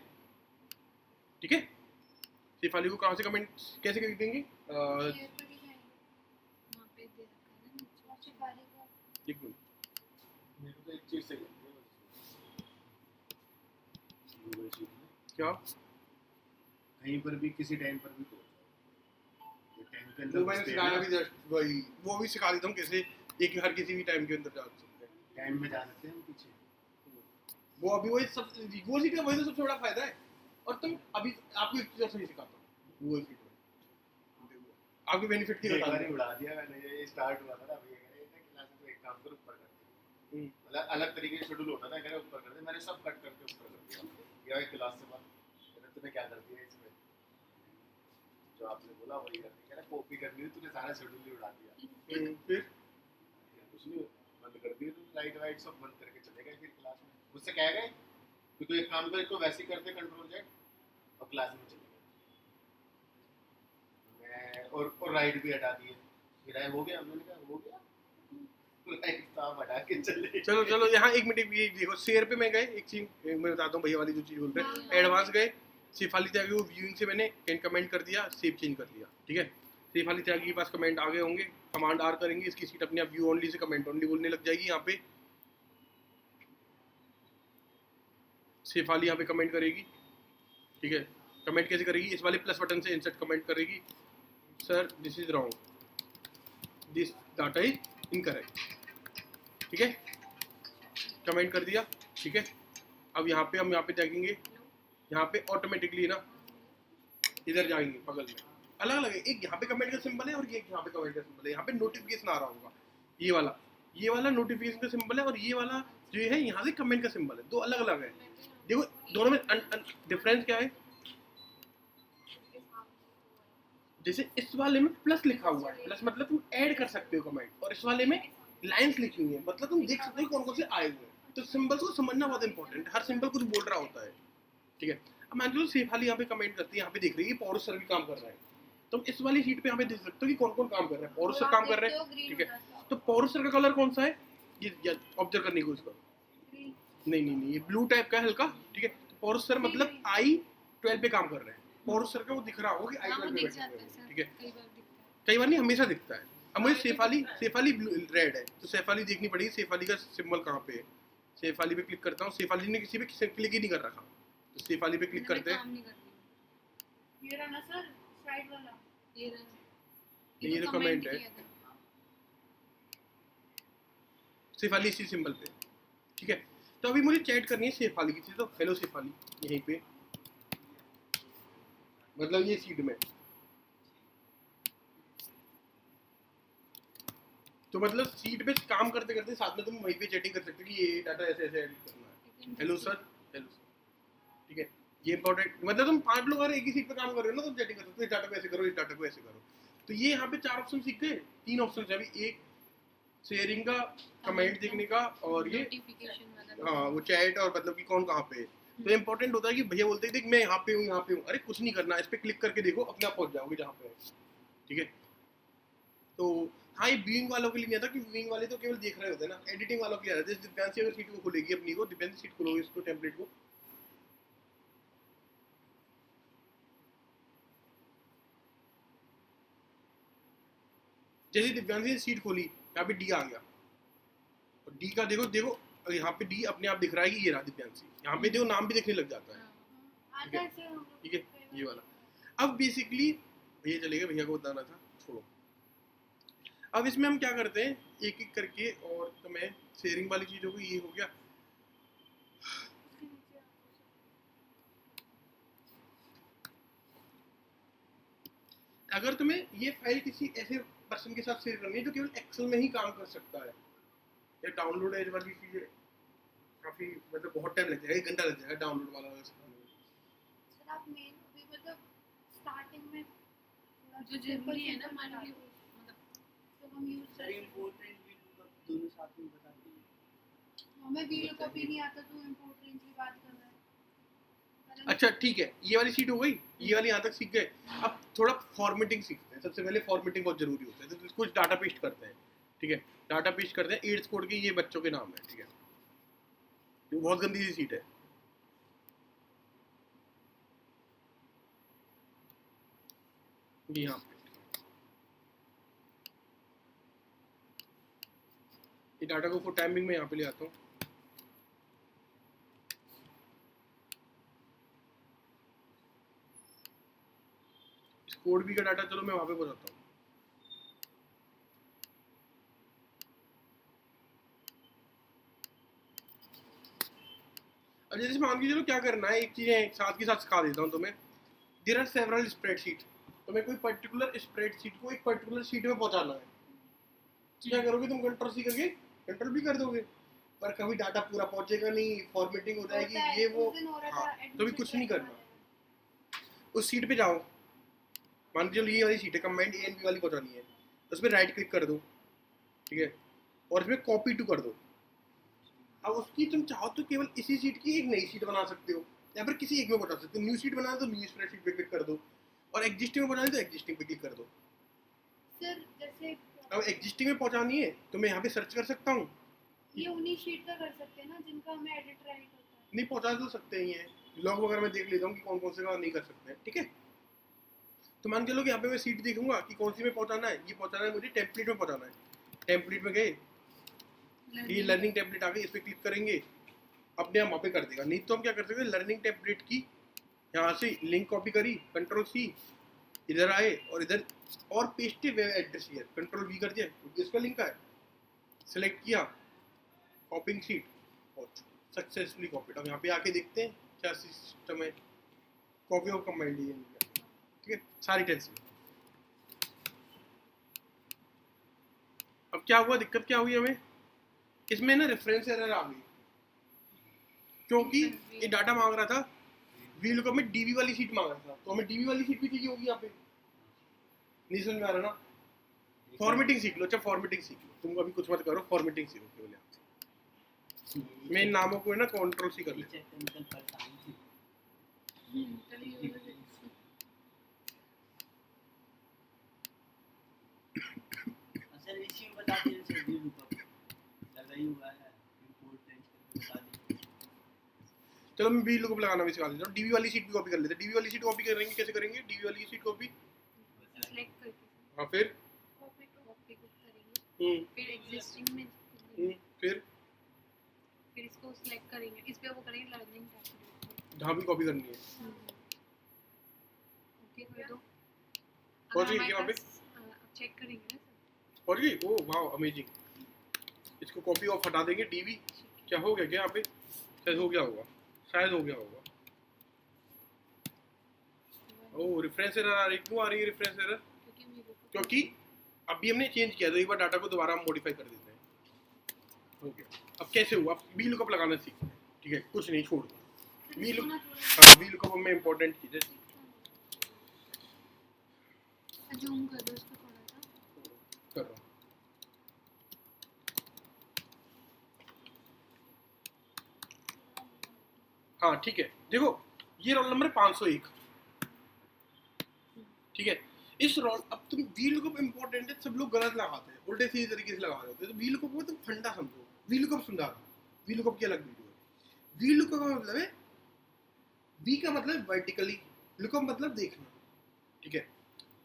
ठीक है। शेफाली को कहाँ से कमेंट कैसे कर देंगे, शेयर पर ही जाएंगे। वहाँ पे दे रखा है ना नीचे। और शिफाली को एक मिनट, मेरे को तो एक चीज सही लगती है गूगल शीट में, क्या कहीं पर भी किसी टाइम पर भी पहुंच जाओ। ये टाइम के वो अंदर मैंने घुसते सिखाया हैं भी जस्ट वही, वो भी सिखा देता हूँ कैसे एक हर किसी भी टाइम के अंदर जा सकते हैं। टाइम में जा सकते हैं हम पीछे। वो अभी वही सब, गूगल शीट का वही तो सबसे बड़ा फायदा है। और तुम अभी आपको एक चीज और सही सिखाता हूँ गूगल शीट में, देखो, आपके बेनिफिट की एक बता बार ही दूँ। उड़ा दिया मैंने, ये स्टार्ट हुआ था ना अभी, क्लास में तो एक काम कर ऊपर कर दिया, मतलब अलग तरीके से शेड्यूल होता था, अगर ऊपर कर दे, मैंने सब कट करके ऊपर कर दिया। ये क्लास से बाद मैंने तूने क्या कर दिया इसमें, जो आपने बोला वही कर दिया, कहना कॉपी करनी थी, तूने सारा शेड्यूल ही उड़ा दिया। फिर कुछ नहीं, बंद कर दिया तूने, लाइट वाइट सब बंद करके चले गए फिर क्लास में। मुझसे कह गए कि तू एक काम कर, इसको वैसे ही करते कंट्रोल जेड, और क्लास में चले गए। मैं और राइट भी हटा दिए, फिर आए हो गया, हमने कहा हो गया, राइट तो आप हटा के चले। चलो चलो, यहाँ एक मिनट, ये देखो शेयर पे मैं गए, एक चीज मैं बताता हूँ, भैया वाली जो चीज बोल रहे हैं, एडवांस गए, शेफाली त्यागी वो व्यूइंग से मैंने कमेंट कर दिया, सेव चेंज कर दिया, ठीक है। शेफाली त्यागी के पास कमेंट आ गए होंगे, कमांड आर करेंगे, इसकी सीट अपने आप view only say comment only बोलने लग जाएगी। यहाँ पे शेफाली यहाँ पे कमेंट करेगी, ठीक है। कमेंट कैसे करेगी, इस वाले प्लस बटन से इंसर्ट कमेंट करेगी, sir this is wrong, this data is incorrect, ठीक है, कमेंट कर दिया, ठीक है। अब यहाँ पे हम यहाँ पे देखेंगे, यहाँ पे ऑटोमेटिकली ना इधर जाएंगे बगल में, अलग अलग है, एक यहाँ पे कमेंट का सिंबल है और ये यहाँ पे कमेंट का सिंबल है। यहाँ पे नोटिफिकेशन आ रहा होगा, ये वाला नोटिफिकेशन का सिंबल है, और ये वाला जो है यहाँ से कमेंट का सिंबल है, दो अलग अलग है। देखो दोनों में डिफरेंस क्या है, जैसे इस वाले में प्लस लिखा हुआ है, प्लस मतलब तुम ऐड कर सकते हो कमेंट, और इस वाले में लाइंस लिखी हुई है, मतलब तुम देख सकते हो कौन कौन से आए हुए हैं। तो सिंबल्स को समझना बहुत इंपॉर्टेंट है, हर सिंबल कुछ बोल रहा होता है, ठीक है। अब मान लो शेफाली यहाँ पे कमेंट करती है, यहाँ पे देख रही है पौरुष सर भी काम कर रहे हैं, तो इस वाली शीट पे यहाँ पे देख सकते हो कि कौन कौन काम कर रहा है। पौरुष सर काम कर रहे हैं, ठीक है। तो पौरुष सर का कलर कौन सा है, ये ऑब्जर्व करने की कोशिश करो, नहीं, ये ब्लू टाइप का है हल्का, ठीक है। तो पौरुष सर मतलब I-12 पे काम कर रहे हैं, पौरुष सर का वो दिख रहा होगा कि हाँ वो I-12 पे दिख बैठे जाता हुए है हैं, सर, ठीक है। कई बार दिखता है। कई बार नहीं, हमेशा दिखता है। अब मुझे शेफाली रेड है, तो शेफाली देखनी पड़ेगी, शेफाली का सिंबल कहाँ पे है। शेफाली पे क्लिक करता हूँ, शेफाली ने किसी पे क्लिक ही नहीं कर रखा, तो शेफाली पे क्लिक मैंने करते हैं, काम नहीं कर रही। ये रहा ना सर साइड वाला, ये रहा। ये तो comment है। किया था। शेफाली इसी सिंबल पे, ठीक है। तो अभी मुझे चैट करनी है शेफाली की थी, तो हेलो शेफाली यहीं पे, मतलब ये सीट में, तो मतलब सीट पे काम करते करते साथ में तुम वहीं पे चैटिंग कर सकते हो कि ये डाटा ऐसे ऐसे एडिट करना है, हेलो सर, ठीक है। ये इंपॉर्टेंट, मतलब तुम 5 लोग अगर एक ही सीट पे काम कर रहे हो ना, तुम चैटिंग कर सकते हो, इस डाटा को ऐसे करो, इस डाटा को ऐसे करो। तो ये यहाँ पे 4 ऑप्शन सीख गए, 3 ऑप्शन है अभी, एक शेयरिंग का, कमेंट देखने का, और ये नोटिफिकेशन वाला। हाँ वो चैट, और मतलब कि कौन कहाँ पे है। तो इम्पोर्टेंट होता है कि भैया बोलते हैं देख मैं यहाँ पे हूँ, अरे कुछ नहीं करना, इस पे क्लिक करके देखो, अपने आप पहुंच जाओगे जहाँ पे है, ठीक है। तो हाँ, ये व्यूइंग वालों के लिए नहीं आता, कि व्यूइंग वाले तो केवल देख रहे होते हैं ना, एडिटिंग वालों के लिए आता है। जैसे दिव्यांशी अगर सीट को खुलेगी अपनी को, दिव्यांशी सीट खोलोगे इसको, टेम्पलेट को, जैसे दिव्यांशी ने सीट खोली, यहाँ पे डी आ गया, और डी का देखो देखो यहाँ पे डी अपने आप दिख रहा है कि ये रहा दिव्यांशी, यहाँ पे देखो नाम भी दिखने लग जाता है। आता है से हम लोग ठीक है, कई बार ये वाला। अब बेसिकली ये चलेगा, भैया को बताना था, छोड़ो। अब इसमें हम क्या करते हैं, एक एक करके, और तो मैं शेयरिंग वाली चीज हो गई, ये हो गया। उसके नीचे आता है। अगर तुम्हें ये फाइल किसी ऐसे पर्सन के साथ शेयर करनी है जो केवल एक्सेल में ही काम कर सकता है, या डाउनलोड एज वाली चीजें काफी मतलब बहुत टाइम लग जाएगा, 1 घंटा लग जाएगा डाउनलोड वाला वैसे। सर आप मेन अभी मतलब स्टार्टिंग में थोड़ा जो जरूरी है ना, मान लो मतलब तो हम यूज सर इम्पोर्टेंट भी दोनों साथ में बता दीजिए। हमें वीडियो कॉपी नहीं आता तो इंपोर्ट रेंज की बात कर रहा है। अच्छा ठीक है, ये वाली शीट हो गई, ये वाली यहाँ तक सीख गए। अब थोड़ा फॉर्मेटिंग सीखते हैं। सबसे पहले फॉर्मेटिंग बहुत जरूरी होता है, तो कुछ डाटा पेस्ट करते हैं। ठीक है, डाटा पेस्ट करते हैं। एड्स कोड के ये बच्चों के नाम है। ठीक है, ये बहुत गंदी सी सीट है। यहाँ पे ये डाटा को फॉर टाइमिंग में यहाँ पे ले आता हूँ। इस कोड भी का डाटा चलो मैं वहां पे बताता हूँ। अब जैसे मान के चलो क्या करना है, एक चीज एक साथ के साथ सिखा देता हूँ तुम्हें। There are several spreadsheet. तुम्हें कोई पर्टिकुलर स्प्रेडशीट को एक पर्टिकुलर शीट में पहुंचाना है। क्या करोगे तुम, कंट्रोल सी करके कंट्रोल भी कर दोगे, पर कभी डाटा पूरा पहुंचेगा नहीं, फॉर्मेटिंग हो जाएगी, ये वो। हाँ, तो भी कुछ नहीं करना। उस सीट पे जाओ, मान के चलो ये वाली सीट है, कमांड ए एंड बी वाली पहुंचानी है, उस पर राइट क्लिक कर दो। ठीक है, और इसमें कॉपी टू कर दो। अब उसकी तुम चाहो तो केवल इसी सीट की एक नई सीट बना सकते हो, या फिर किसी एक में पहुंचा सकते हो। न्यू सीट बनाना तो न्यू स्प्रेडशीट पे क्लिक कर दो, और एग्जिस्टिंग में बनानी तो एग्जिस्टिंग पे क्लिक कर दो। सर जैसे अब एग्जिस्टिंग में पहुंचानी है तो मैं यहाँ पे सर्च कर सकता हूँ। ये उन्हीं शीट का कर सकते हैं ना जिनका हमें एडिट राइट होता है। नहीं, पहुंचा तो सकते ही हैं। लॉग वगैरह में देख लेता हूँ कि कौन कौन से का नहीं कर सकते हैं। ठीक है, तो मान के लो कि यहाँ पे मैं सीट देखूंगा कि कौन सी में पहुंचाना है। ये पहुंचाना है मुझे टेम्पलेट में पहुंचाना है। टेम्पलेट में गए, ये लर्निंग टेम्पलेट आ गई, इस पर क्लिक करेंगे, अपने आप वहाँ पे कर देगा। नहीं तो हम क्या कर सकते हैं, लर्निंग टेम्पलेट की यहाँ से लिंक कॉपी करी, कंट्रोल सी, इधर आए और इधर और paste web address here, control we कर दिया, क्योंकि इसका लिंक है, सेलेक्ट किया, कॉपिंग सीट, और सक्सेसफुली कॉपीड। अब यहाँ पे आके देखते हैं क्या सिस्टम है। कॉपी ऑफ कमांड ये हो गया। ठीक है, सारी टेंशन। अब क्या हुआ, दिक्कत क्या हुई हमें, इसमें ना रेफरेंस एरर आ गई, क्योंकि ये डाटा मांग रहा था वीलुकअप में डीबी वाली सीट मांग रहा था, तो हमें डीबी वाली सीट भी चाहिए होगी। यहाँ पे नहीं समझ में आ रहा ना। फॉर्मेटिंग सीख लो। अच्छा फॉर्मेटिंग सीख लो, तुम अभी कुछ मत करो, फॉर्मेटिंग सीखो केवल यहाँ से। मैं इन नामों को है ना कंट्रोल सी कर लेता हूँ। सर इसी में बता दीजिए सर व्यू लुकअप लगा ही हुआ है, इंपोर्ट रेंज करके बता दीजिए। चलो मैं वी लुकअप लगाना भी सिखा देता हूँ। डीबी वाली सीट भी कॉपी कर लेते हैं। डीबी वाली सीट कॉपी करेंगे, कैसे करेंगे डीबी वाली सीट कॉपी? सिलेक्ट करके हाँ, फिर कॉपी टू कॉपी करेंगे, फिर एग्जिस्टिंग में फिर इसको सिलेक्ट करेंगे, इस पे वो करेंगे लर्निंग टेम्पलेट। जहाँ भी कॉपी करनी है। ओके कर दो। पहुंच गई क्या वहाँ पे? चेक करेंगे ना पहुंच गई? ओह वाह, अमेजिंग। इसको कॉपी ऑफ हटा देंगे। डीबी क्या हो गया, क्या यहाँ पे शायद हो गया होगा, शायद हो गया होगा। ओह रेफरेंस एरर आ रही, क्यों आ रही है रेफरेंस एरर? क्योंकि अभी हमने चेंज किया, तो एक बार डाटा को दोबारा हम मॉडिफाई कर देते हैं। हो गया। अब कैसे हुआ, वी लुकअप लगाना सीखते हैं। ठीक है, कुछ नहीं, छोड़ दो वी लुक। हाँ, वी लुकअप में इंपॉर्टेंट चीज़ है। जूम कर दो इसको थोड़ा सा। कर रहा हूँ। हाँ ठीक है, देखो ये रोल नंबर है 501। ठीक है, इस रोल, अब तुम वी लुकअप इंपॉर्टेंट है, सब लोग गलत लगाते हैं, उल्टे सीधे तरीके से लगा रहे होते हैं। तो वी लुकअप को तुम फंडा समझो। वी लुकअप समझा रहा हूँ, वी लुकअप की अलग वीडियो है। वी लुकअप का मतलब है, वी का मतलब वर्टिकली, लुकअप मतलब देखना। ठीक है,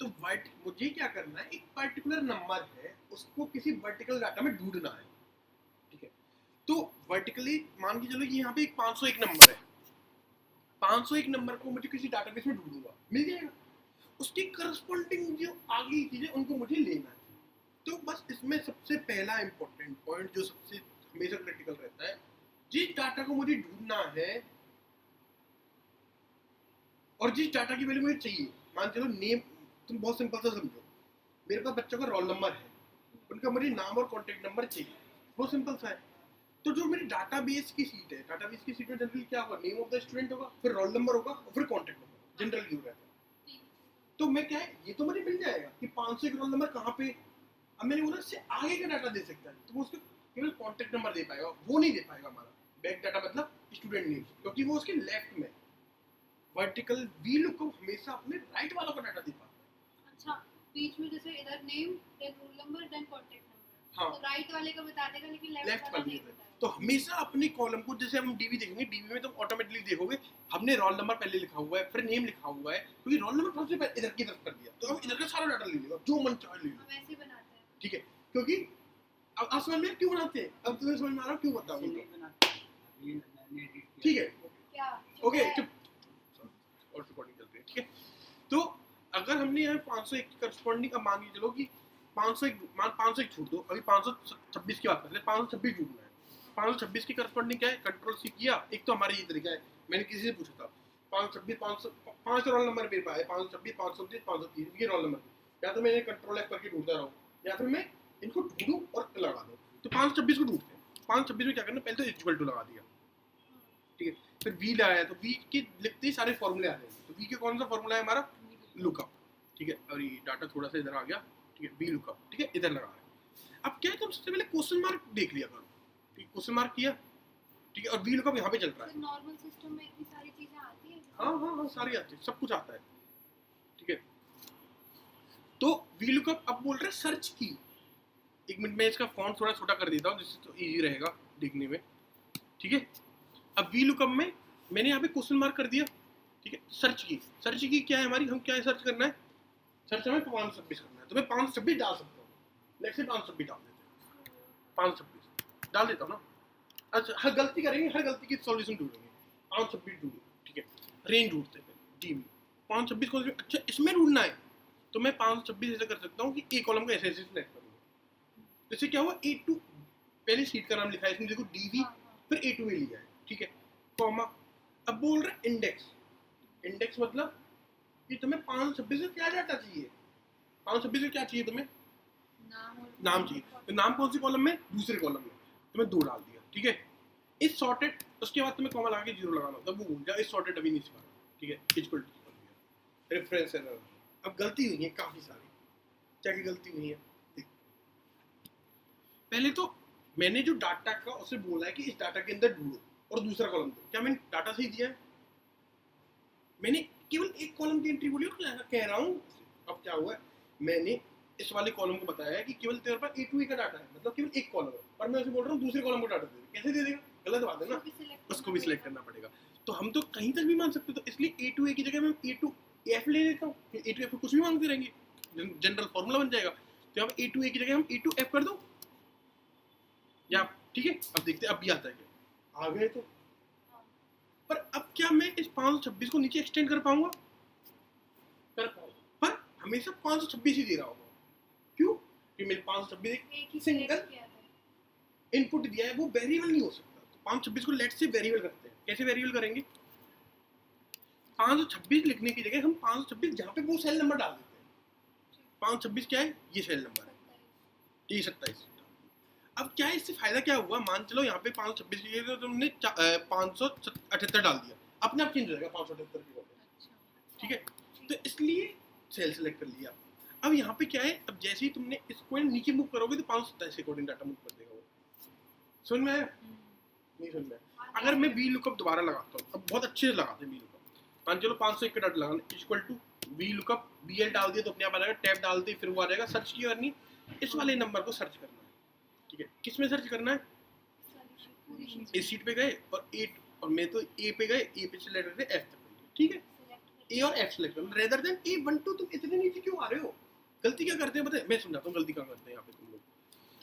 तो मुझे क्या करना है, एक पर्टिकुलर नंबर है उसको किसी वर्टिकल डाटा में ढूंढना है, ठीक है। तो वर्टिकली मान के चलो कि यहाँ पे एक 501 नंबर है, 501 नंबर को मुझे किसी डाटाबेस में ढूंढूंगा, मिल जाएगा। उसकी करस्पॉन्डिंग जो आगे की चीजें उनको मुझे लेना है। तो बस इसमें सबसे पहला इंपॉर्टेंट पॉइंट जो सबसे हमेशा क्रिटिकल रहता है, जिस डाटा को मुझे ढूंढना है और जिस डाटा की वैल्यू मुझे चाहिए, मान चलो नेम, तुम बहुत सिंपल सा समझो, मेरे पास बच्चों का रोल नंबर है, उनका मुझे नाम और कॉन्टेक्ट नंबर चाहिए, बहुत सिंपल सा है। तो जो मेरी डाटाबेस की सीट है, डाटाबेस की सीट में जनरली क्या होगा, नेम ऑफ द स्टूडेंट होगा, फिर रोल नंबर होगा और फिर कॉन्टेक्ट नंबर, जनरल व्यू रहता है। तो मैं क्या है, ये तो मुझे मिल जाएगा कि 501 रोल नंबर कहाँ पे। अब मैंने बोला इससे आगे का डाटा दे सकता है, तो वो उसको केवल कॉन्टेक्ट नंबर दे पाएगा, वो नहीं दे पाएगा हमारा बैक डाटा, मतलब स्टूडेंट नेम, क्योंकि वो उसके लेफ्ट में। वर्टिकल वी लुकअप हमेशा अपने राइट वालों का डाटा दे पाता है। अच्छा, बीच में जैसे इधर name, then roll number, then contact number, हाँ, तो राइट वाले का बता देगा लेकिन लेफ्ट लेफ्ट वाला वाले नहीं का। बताएगा। तो हमेशा अपने कॉलम को, जैसे हम डीबी देखेंगे, डीबी में तुम ऑटोमेटिकली देखोगे हमने रोल नंबर पहले लिखा हुआ है, फिर नेम लिखा हुआ है, क्योंकि रोल नंबर सबसे पहले इधर की तरफ कर दिया, तो हम इधर का सारा डाटा ले लेगा, जो मन चाहे ले लो, हम ऐसे ही बनाते हैं। ठीक है। क्योंकि अब आप समझ में क्यों बनाते हैं, अब तुम्हें समझ में आ रहा है क्यों बताऊँ, नहीं बनाते, अभी मैंने edit किया। ठीक है, क्या ओके, चुप, और रिकॉर्डिंग चल रही है, ठीक है। तो अगर हमने यहाँ 501 की करस्पॉन्डिंग, अब मान के चलो कि 501 छूट दो, अभी 526 की बात करते हैं, 526 ढूंढना है। 526 की करस्पॉन्डिंग क्या है, कंट्रोल सी किया, एक तो हमारा ये तरीका है, मैंने किसी से पूछा था, 526 500 रोल नंबर मेरे पास है, 526 529 530 ये रोल नंबर, या तो मैं कंट्रोल एफ करके ढूंढता रहूँ, या फिर मैं इनको ढूंढूं और लगा दूं। तो 526 को ढूंढते हैं, 526 में क्या करना, पहले तो इक्वल टू लगा दिया, ठीक है, फिर वी लगाया, तो वी के लिखते ही सारे फॉर्मूले आ जाएंगे। तो वी के कौन सा फॉर्मूला है हमारा, लुकअप, ठीक है, और ये डाटा थोड़ा सा इधर आ गया, ठीक है, वी लुकअप, ठीक है, इधर लगा रहा है। अब क्या है, तुम सबसे पहले क्वेश्चन मार्क देख लिया करो, ठीक है, क्वेश्चन मार्क किया, ठीक है, और वी लुकअप यहाँ पे चल रहा है। नॉर्मल सिस्टम में इतनी सारी चीजें आती है। हाँ, सारी आती है, सब कुछ आता है, ठीक है। तो वी लुकअप अब बोल रहे हैं सर्च की, एक मिनट में इसका फॉन्ट थोड़ा छोटा कर देता हूँ जिससे तो इजी रहेगा देखने में, ठीक है। अब वी लुकअप में मैंने यहाँ पे क्वेश्चन मार्क कर दिया, ठीक है। सर्च की क्या है हमारी, हम क्या है सर्च करना है, सर्च हमें 526 करना है, तो मैं 526 डाल सकता हूँ, लेट्स से 526 डाल देते हैं, 526 डाल देता हूँ ना। अच्छा, हर गलती करेंगे, हर गलती की सॉल्यूशन ढूंढेंगे, 526 ढूंढो, ठीक है, रेंज ढूंढते हैं डी में 526 को, अच्छा इसमें ढूंढना है, तो मैं 526 ऐसे कर सकता हूँ कि ए कॉलम को ऐसे सिलेक्ट करूँगा। जैसे क्या हुआ, A2 पहले सीट का नाम लिखा है इसमें, देखो DV, फिर A2 में लिया है, ठीक है, कॉमा। अब बोल रहे इंडेक्स मतलब कि तुम्हें 526 से क्या डाटा चाहिए, 526 से क्या चाहिए तुम्हें, नाम चाहिए, तो नाम कौन सी कॉलम में, दूसरे कॉलम में, तो मैं 2 डाल दिया, ठीक है। इस सॉर्टेड, उसके बाद तुम्हें कॉमा लगा के 0 लगाना, तब वो भूल जा, इस सॉर्टेड अभी नहीं सिखा, ठीक है, इक्वल टू रेफरेंस एरर। अब गलती हुई है काफ़ी सारी, क्या की गलती हुई है, पहले तो मैंने जो डाटा का उसे बोला है कि इस डाटा के अंदर ढूंढो और दूसरा कॉलम दो, क्या मैंने डाटा सही दिया है, मैंने केवल एक कॉलम की एंट्री बोली और कह रहा हूँ। अब क्या हुआ है, मैंने इस वाले कॉलम को बताया कि केवल तेरे पास A2 का डाटा है, मतलब केवल एक कॉलम है, और मैं उसे बोल रहा हूँ दूसरे कॉलम को डाटा दे, कैसे दे देगा, गलत बात है ना, उसको भी सिलेक्ट करना पड़ेगा। तो हम तो कहीं तक भी मान सकते, तो इसलिए A2A की जगह मैं A2F ले लेता हूँ, A2F को कुछ भी मांगते रहेंगे, जनरल फॉर्मूला बन जाएगा। तो यहाँ A2A की जगह हम A2F कर दो, या ठीक है। अब देखते हैं अब भी आता है क्या, आ गए तो, पर अब क्या मैं इस 526 को नीचे एक्सटेंड कर पाऊंगा, कर पाऊंगा, पर हमेशा 526 ही दे रहा होगा, क्यों, कि मेरे 526 एक सिंगल इनपुट दिया है, वो वेरिएबल नहीं हो सकता। तो 526 को लेट से वेरिएबल करते हैं, कैसे वेरिएबल करेंगे, 526 लिखने की जगह हम 526 जहाँ पे वो सेल नंबर डाल देते हैं, 526 क्या है, ये सेल नंबर है, ये 27। अब क्या है, इससे फायदा क्या हुआ, मान चलो यहाँ पे 526 की जगह तुमने 578 डाल दिया, अपने आप चेंज हो जाएगा 578 की वैल्यू, ठीक है। तो इसलिए सेल सेलेक्ट कर लिया। अब यहाँ पे क्या है, अब जैसे ही तुमने इसको नीचे मूव करोगे तो 527 के अकॉर्डिंग डाटा मूव कर देगा वो, समझ में आया, नहीं समझ में आया। अगर मैं वी लुकअप दोबारा लगाता हूँ, अब बहुत अच्छे से लगाते हैं वी लुकअप, मान चलो 501 का डाटा लगाना, equal to V lookup, BL डाल दिया तो अपने आप आ जाएगा, टैब डालते फिर वो आ जाएगा, सर्च की करनी, इस वाले नंबर को सर्च करना है, ठीक है। किस में सर्च करना है, इस सीट पे गए और मैं तो A पे गए, A पे से लेटर से F तक, ठीक है, ए और एफ सेलेक्ट करना रेदर देन ए 1 2। तुम इतने नीचे क्यों आ रहे हो? गलती क्या करते हैं पता है? मैं समझाता हूँ गलती क्या करते हैं यहाँ पे तुम लोग।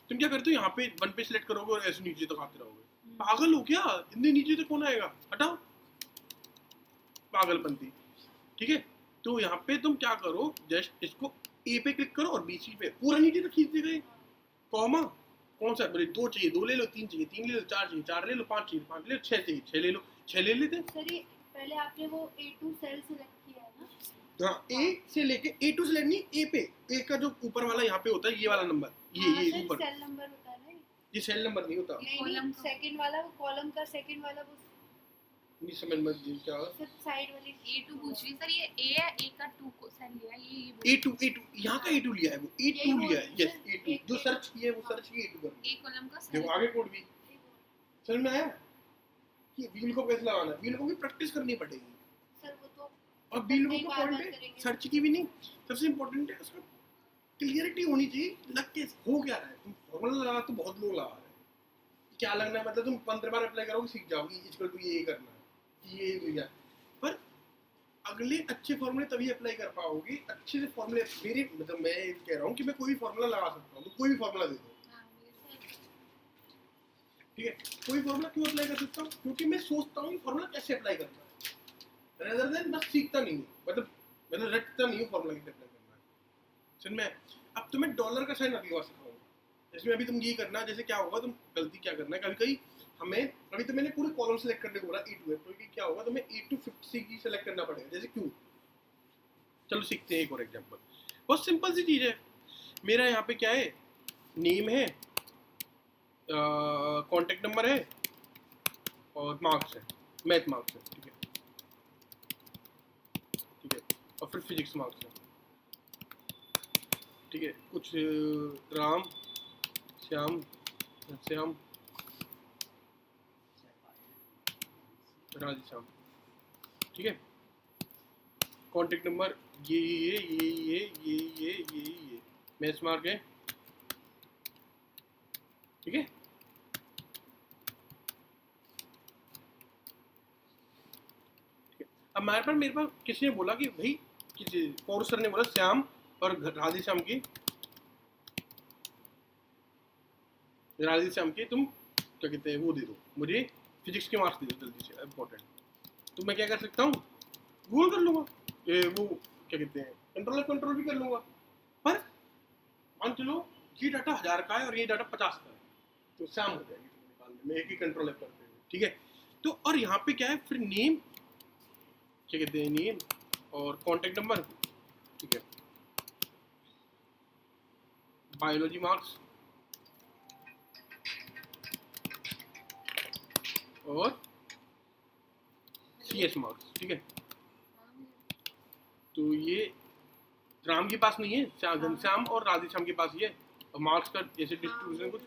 तुम क्या करते हो यहाँ पे 1 पे सिलेक्ट करोगे और ऐसे नीचे तक आते रहोगे। पागल हो क्या? इतने नीचे तक कौन आएगा? हटाओ पागलपंती। ठीक है, तो यहाँ पे तुम क्या करो, जस्ट इसको ए पे क्लिक करो और बी सी पे पूरा नीचे तक खींच दे गए। कॉमा कौन सा? बोले 2 चाहिए 2 ले लो, 3 चाहिए 3 ले लो, 4 चाहिए 4 ले लो, 5 चाहिए 5 ले लो, 6 चाहिए 6 ले लो 6 ले लेते। सर ये पहले आपने वो A2 सेल सिलेक्ट किया है ना? हाँ, ए से लेके A2 सेलेक्ट नहीं, ए पे, ए का जो ऊपर वाला यहाँ पे होता है ये वाला नंबर, ये ऊपर सेल नंबर होता है ना? ये सेल नंबर नहीं होता। नहीं, सेकंड वाला वो कॉलम का सेकंड वाला वो नहीं समझ में क्या सिर्फ साइड वाली A2 पूछ रही सर, ये A है, A का 2 को सेल लिया ये A2 यहाँ का A2 लिया है, वो A2 लिया है। यस A2 जो सर्च किया है वो सर्च की A2 कर। A कॉलम का देखो सेल। आगे कोड भी समझ में आया कि व्हील को कैसे लगाना है। व्हील को भी प्रैक्टिस करनी पड़ेगी। सर वो तो और व्हील नहीं, को बार-बार पॉइंट है करेंगे। सर्च की भी नहीं, सबसे इंपॉर्टेंट है उसका क्लियरिटी होनी चाहिए। लग के हो क्या रहा है? तुम फॉर्मूला लगा तो बहुत लोग लगा रहे हैं। क्या लगना है? मतलब तुम 15 बार अप्लाई करोगे सीख जाओगे इक्वल टू ये करना है, ये भैया। पर अगले अच्छे फॉर्मूले तभी अप्लाई कर पाओगे अच्छे से फॉर्मूले। मेरे मतलब मैं कह रहा हूँ कि मैं कोई भी फॉर्मूला लगा सकता हूँ, तो कोई भी फॉर्मूला दे दो, ठीक है। कोई फॉर्मूला क्यों अप्लाई कर सकता हूँ? क्योंकि मैं सोचता हूँ फॉर्मूला कैसे अप्लाई करना है, रेदर देन बस सीखता नहीं हूँ, मतलब रटता नहीं हूँ फॉर्मूला कैसे अप्लाई करना है। समझ में? अब तुम्हें डॉलर का साइन लगवा सकता हूँ। इसमें अभी तुम ये करना, जैसे क्या होगा, तुम गलती क्या करना है, कभी कभी हमें, अभी तो मैंने पूरे कॉलम सेलेक्ट करने को बोला E2 है, तो क्या होगा तुम्हें E2 50 की सेलेक्ट करना पड़ेगा, जैसे क्यों। चलो सीखते हैं एक और एग्जांपल। बहुत सिंपल सी चीज़ है। मेरा यहाँ पे क्या है, नेम है, कॉन्टेक्ट नंबर है और मार्क्स है, मैथ मार्क्स है, ठीक है ठीक है, और फिर फिजिक्स मार्क्स है, ठीक है। कुछ राम श्याम श्याम राधेश्याम, ठीक है। कॉन्टेक्ट नंबर ये मैथ्स मार्क है, ठीक है। अब मेरे पास किसी ने बोला कि भाई, किसी और सर ने बोला श्याम और राधेश्याम की तुम क्या कहते हैं वो दे दो, मुझे फिजिक्स के मार्क्स दे दो जल्दी से, इम्पोर्टेंट। तो मैं क्या कर सकता हूँ, गूगल कर लूँगा, ये वो क्या कहते हैं कंट्रोल भी कर लूँगा। पर मान चलो ये डाटा 1000 का है और ये डाटा 50 का है, तो श्याम हो जाएगी निकालने में एक ही कंट्रोल करते हुए, ठीक है। तो और यहाँ पे क्या है, फिर नेम क्या कहते हैं, नेम और कॉन्टेक्ट नंबर, ठीक है। बायोलॉजी मार्क्स और CS मार्क्स, ठीक है। तो ये राम के पास नहीं है, घनश्याम और राधेश्याम के पास ही है। और मार्क्स का ऐसे डिस्ट्रीब्यूशन, कुछ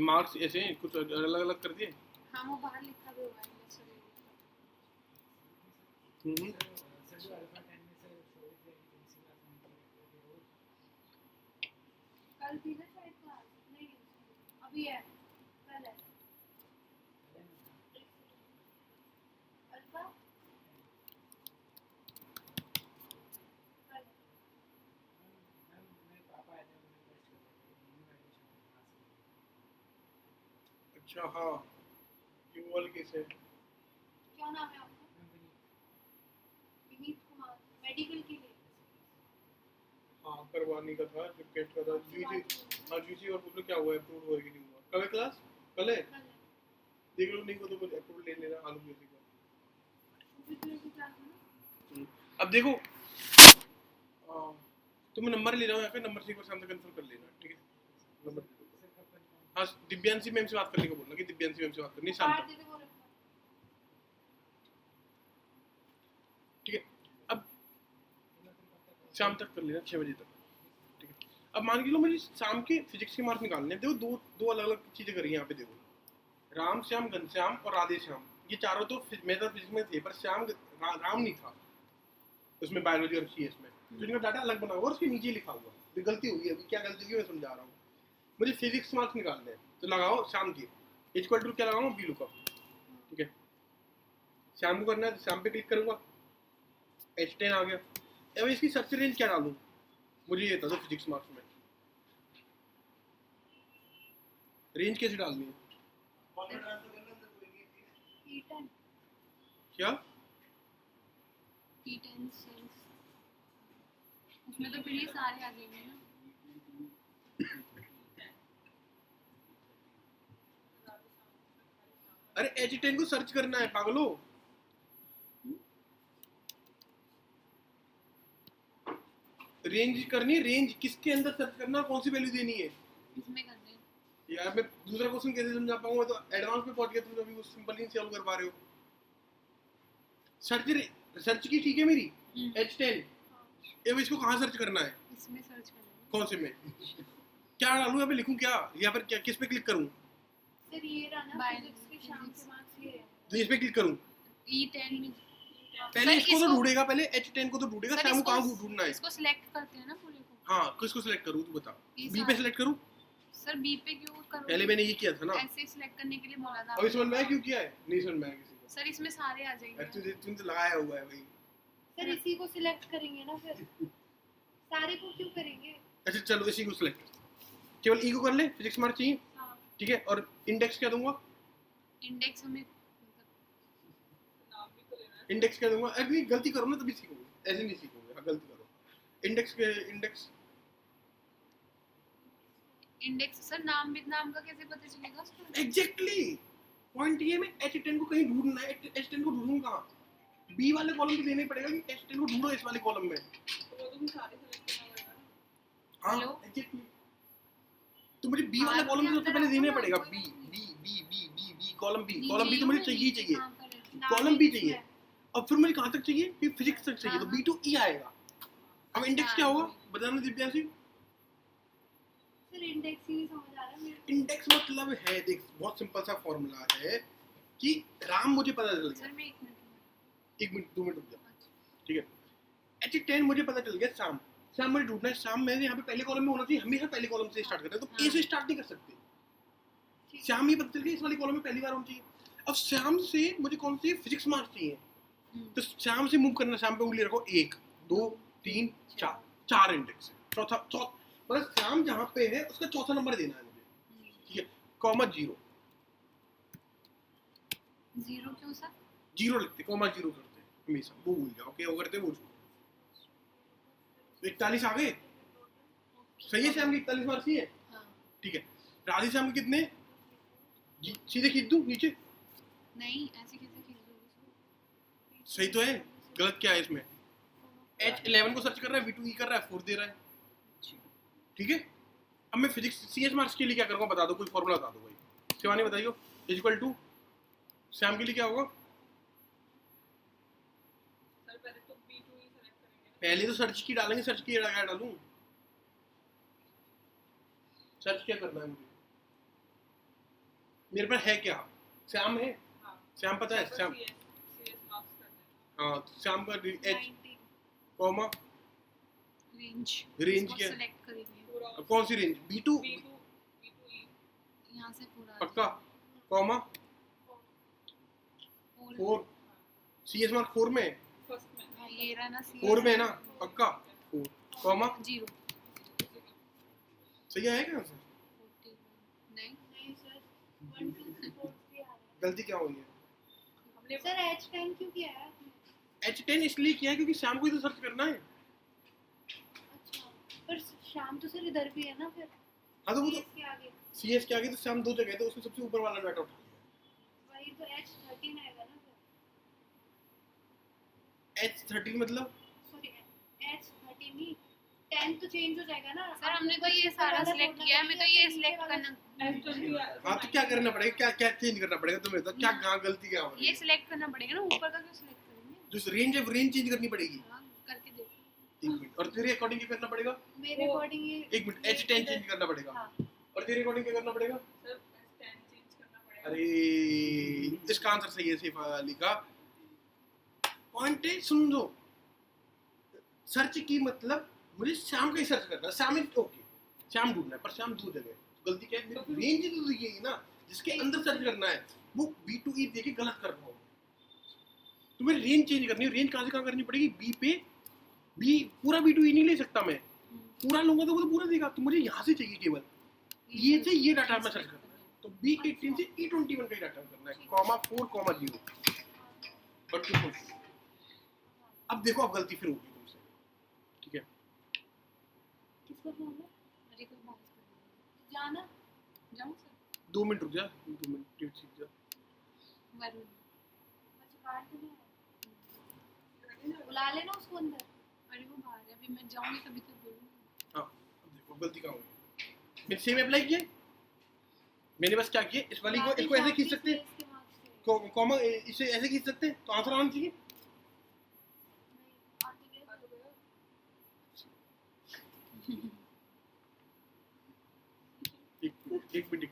मार्क्स ऐसे कुछ अलग अलग कर दिए। हाँ वो बाहर लिखा भी हुआ है कल थी ना शायद क्लास, नहीं अभी है, कल है। अल्फा कल अच्छा अच्छा हाँ, ये वो वाला केस है। क्या नाम है आपका? विनीत कुमार, मेडिकल के लिए। हाँ करवाने का था, जब टेस्ट का था GC और बोलो क्या हुआ, अप्रूव हुआ कि नहीं हुआ। कब है क्लास? कल है, कल है। देख लो, नहीं हो तो कुछ अप्रूव ले लेना आलू जैसे का। अब देखो तो मैं नंबर ले रहा हूँ यहाँ पे, नंबर से एक बार सामने कंफर्म कर लेना, ठीक है। नंबर हाँ, दिव्यांशी मैम से बात करने को बोलना कि दिव्यांशी मैम से बात करनी शाम तक, ठीक है। अब शाम तक कर लेना 6 बजे तक, ठीक है। अब मान के लो मुझे शाम के फिजिक्स के मार्क्स निकालने हैं। देखो दो अलग अलग चीज़ें करी हैं यहाँ पे। देखो राम श्याम घनश्याम और राधे श्याम, ये चारों तो मेरे फिजिक्स में थे, पर श्याम राम नहीं था उसमें, बायोलॉजी और CS में। तो इनका डाटा अलग बना हुआ और उसके नीचे लिखा हुआ है। गलती हुई है, अभी क्या गलती हुई मैं समझा रहा हूँ। मुझे फिजिक्स मार्क्स निकालने हैं, तो लगाओ शाम की इक्वल टू क्या लगाऊंगा, VLOOKUP, ठीक है। शाम को करना है तो शाम पे क्लिक करूंगा, H10 आ गया। अब इसकी सर्च रेंज क्या डालूं, मुझे ये बता दो फिजिक्स मार्क्स में रेंज कैसे डालनी है? E10 क्या E10 सेल्स उसमें तो फिर ये सारे आ जाएंगे ना। अरे H10 को सर्च करना है पागलो। रेंज करनी है, रेंज किसके अंदर सर्च करना, कौन सी वैल्यू देनी है इसमें करने हैं। यार। मैं दूसरा क्वेश्चन कैसे समझा पाऊंगा, तो एडवांस में पहुंच गया, तुम अभी वो सिंपल नहीं सॉल्व कर पा रहे हो। सर्च की ठीक है मेरी H10। अब इसको कहाँ सर्च करना है, इसमें सर्च करना है। कौन से में, क्या डालूं, यहाँ पे लिखूं क्या, या फिर क्या किस पे क्लिक करूं? सर ये रहा ना Biology, फिजिक्स के शाम के मार्क्स ये है। तो इस पे क्लिक करूं? E10 में पहले सर, इसको तो इसको- ढूंढेगा, पहले H10 को तो ढूंढेगा, सर, सैम को इसको- कहाँ ढूंढना है? इसको सिलेक्ट करते हैं ना पूरे को। हाँ, किसको सिलेक्ट करूं तू बता। ये बी पे सारे- सिलेक्ट करूं? सर बी पे क्यों करो? पहले मैंने ये किया था ना, ऐसे सिलेक्ट करने के लिए बोला था। अभी समझ में आया क्यों किया है? नहीं समझ में आया किसी को। सर इसमें सारे आ जाएंगे। तुझे तुमने तो लगाया हुआ है भाई। सर इसी को सिलेक्ट करेंगे ना फिर, सारे को क्यों करेंगे? अच्छा चलो इसी को सिलेक्ट, केवल ई को कर ले, फिजिक्स मार्क चाहिए, हाँ ठीक है। और इंडेक्स क्या दूंगा? इंडेक्स हमें इंडेक्स क्या दूंगा? अरे नहीं, गलती करो ना तभी सीखोगे, ऐसे नहीं सीखोगे। हाँ गलती करो। इंडेक्स के इंडेक्स इंडेक्स सर नाम का कैसे पता चलेगा उसको? एग्जैक्टली पॉइंट ये, मैं H10 को कहीं ढूंढना है, H10 को ढूंढूं कहाँ? बी वाले कॉलम पे देना ही पड़ेगा कि H10 को ढूंढो इस वाले कॉलम में। हाँ Hello? एग्जैक्टली, तो मुझे बी वाले हाँ, कॉलम में ये सबसे अंदर पहले आता देना ना, पड़ेगा। कोई बी बात नहीं। B B B B B column B नीचे तो मुझे ही चाहिए नीचे चाहिए, कहाँ पर है? नाम कॉलम है भी जिसमें। चाहिए। अब फिर मुझे कहाँ तक चाहिए? फिर फिजिक्स तक चाहिए, तो हाँ, बी टू ई आएगा। अब इंडेक्स क्या होगा बताना दिव्यांशी? सर इंडेक्स ही नहीं समझ आ रहा मेरे को। इंडेक्स मतलब है, देख बहुत सिंपल सा फॉर्मूला है कि राम मुझे पता चल गया, सर मैं 1 मिनट 1 मिनट 2 मिनट रुक जा, ठीक है। H10 मुझे पता चल गया, शाम शाम मुझे ढूंढना है, शाम मैंने यहाँ पे पहले कॉलम में होना चाहिए, हमेशा पहले कॉलम से स्टार्ट करते हैं, तो ए हाँ। से स्टार्ट नहीं कर सकते। ठीक है। श्याम ये पता चल गया इस वाली कॉलम में पहली बार होना चाहिए। अब श्याम से मुझे कौन सी फिजिक्स मार्क्स चाहिए, तो श्याम से मूव करना, श्याम पे उंगली रखो, 1 2 3 4 4 इंडेक्स, चौथा मतलब श्याम जहाँ पे है उसका चौथा नंबर देना है मुझे, ठीक है। कॉमा 0 0 क्यों सर? 0 लिखते, कॉमा 0 करते हमेशा, वो भूल जाओ, क्या वो करते वो छोड़ो। 41 आ गए, सही है। श्याम के 41 मार्क्स ही है, हाँ ठीक है। राधे श्याम के कितने? सीधे खींच दूं नीचे? नहीं ऐसे कैसे खींच दोगे? सही तो है, गलत क्या है इसमें? H11 को सर्च कर रहा है, V2E कर रहा है, 4 दे रहा है, ठीक है। अब मैं फिजिक्स CS मार्क्स के लिए क्या करूँगा बता दो, कोई फॉर्मूला बता दो भाई, शिवानी बताइयो। इक्वल टू श्याम के लिए क्या होगा? पहले तो सर्च की डालेंगे, सर्च की क्या डालूं? सर्च क्या करना है मुझे? मेरे पास है क्या? श्याम है, श्याम पता है, श्याम हाँ, तो श्याम का H 90 कॉमा रेंज रेंज क्या है? सेलेक्ट करेंगे अब कौन सी रेंज? B2 यहाँ से पूरा पक्का, कॉमा 4 4 CS मार्क 4 में है? ये रहा ना 4 में है ना पक्का, 4 कॉमा 0 सही आया क्या आंसर? 40 नहीं नहीं सर 1 2 3 4 भी आ रहा गलती क्या हुई है? है। सर H10 क्यों किया है आपने? H10 इसलिए किया है क्योंकि शाम को ही तो सर्च करना है। अच्छा पर शाम तो सर इधर भी है ना फिर, हाँ तो वो तो इसके आगे CS के आगे तो शाम 2 जगह है, तो उसमें सबसे ऊपर वाला डाटा उठा लिया। वही तो H13 आएगा ना फिर। H13 मतलब सॉरी H13 नहीं, 10 तो चेंज हो जाएगा ना। सर हमने तो ये सारा सिलेक्ट किया है, हमें तो ये सिलेक्ट करना हाँ तो क्या करना पड़ेगा, क्या क्या चेंज करना पड़ेगा तुम्हें? तो क्या कहाँ गलती क्या हो रही ये है? सिलेक्ट करना पड़ेगा ना, ऊपर का क्यों सिलेक्ट करेंगे? जो रेंज है रेंज चेंज करनी पड़ेगी। हाँ करके देखो 1 मिनट, और तेरे अकॉर्डिंग क्या करना पड़ेगा? मेरे अकॉर्डिंग ये 1 मिनट, H10 चेंज करना पड़ेगा, हाँ और तेरे अकॉर्डिंग क्या करना पड़ेगा? अरे इसका आंसर सही है, सैफ अली का पॉइंट है। सुन लो, सर्च की मतलब मुझे श्याम का ही सर्च करना है, श्याम इज ओके, श्याम ढूंढना है, पर श्याम 2 जगह है, तो गलती क्या है? मेरी रेंज ही तो यही है ना, जिसके अंदर सर्च करना है, वो B2E देके गलत कर रहा हूँ। तुम्हें रेंज चेंज करनी है। रेंज कहाँ से कहाँ करनी पड़ेगी? बी पे बी पूरा B2E नहीं ले सकता मैं, पूरा लूंगा तो वो तो पूरा देगा। तो मुझे यहाँ से चाहिए केवल ये से ये डाटा में सर्च करना है। तो B18 से E21 का डाटा करना है, comma 4 comma 0 but to push. अब देखो अब गलती फिर होगी तुमसे, ठीक है? किसको बोलना? अरे कोई बात कर जाना जाऊँ सर 2 मिनट रुक जा, 2 मिनट डेट सीख जा। वरुण बच्चे बाहर तो नहीं आए। बुला लेना उसको अंदर। अरे वो बाहर है, अभी मैं जाऊँगी तभी तो बोलूँगी। हाँ अब देखो गलती कहाँ हुई। मैंने सेम अप्लाई किया, मैंने बस क्या किया, इस वाली को इसको ऐसे खींच सकते हैं, इसके मार्क्स से। कॉमा इसे ऐसे खींच सकते हैं तो आंसर आना चाहिए। नहीं, आते गए तो गए। एक मिनट।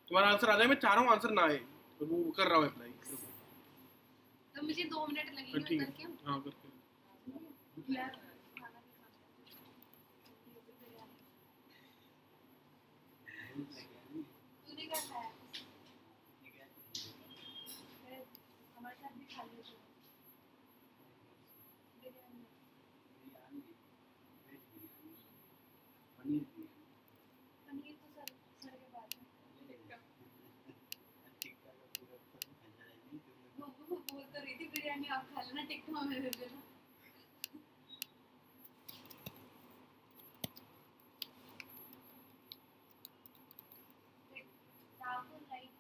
तुम्हारा आंसर आ जाए, मैं चाह रहा हूँ आंसर ना आए, तो वो कर रहा हूँ अप्लाई। तो मुझे 2 मिनट लगेंगे ठीक है, करके। हाँ करके। यार, खाना भी खाना है। तूने क्या खाया? फिर हमारे साथ भी खा लियो तो। बिरयानी। पनीर तो सर के बाद में। वो बोल तो रही थी बिरयानी आप खा लेना, टिक्का में दे देना। आपको लाइट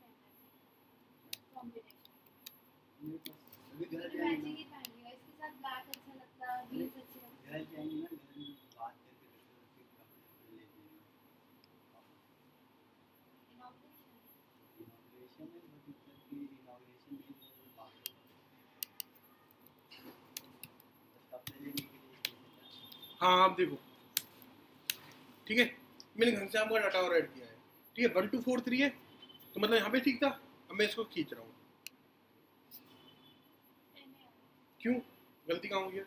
कॉम्बिनेशन अभी घर मैचिंग जाएंगे ही पहन लिया, इसके साथ ब्लैक अच्छा लगता है, जीन्स अच्छी लगती है। घर जाएंगे ना, घर में बात करके फिर कपड़े ले लेंगे। इनॉग्रेशन इनॉग्रेशन है, बट इधर की इनॉग्रेशन नहीं है, बात बस कपड़े लेने के लिए स्टेशन जाना। हाँ आप देखो, ठीक है, मैंने घनश्याम का डाटा और ऐड किया है, ठीक है? 1 2 4 3 है, तो मतलब यहाँ पे ठीक था। अब मैं इसको खींच रहा हूँ, क्यों? गलती कहाँ हो गया?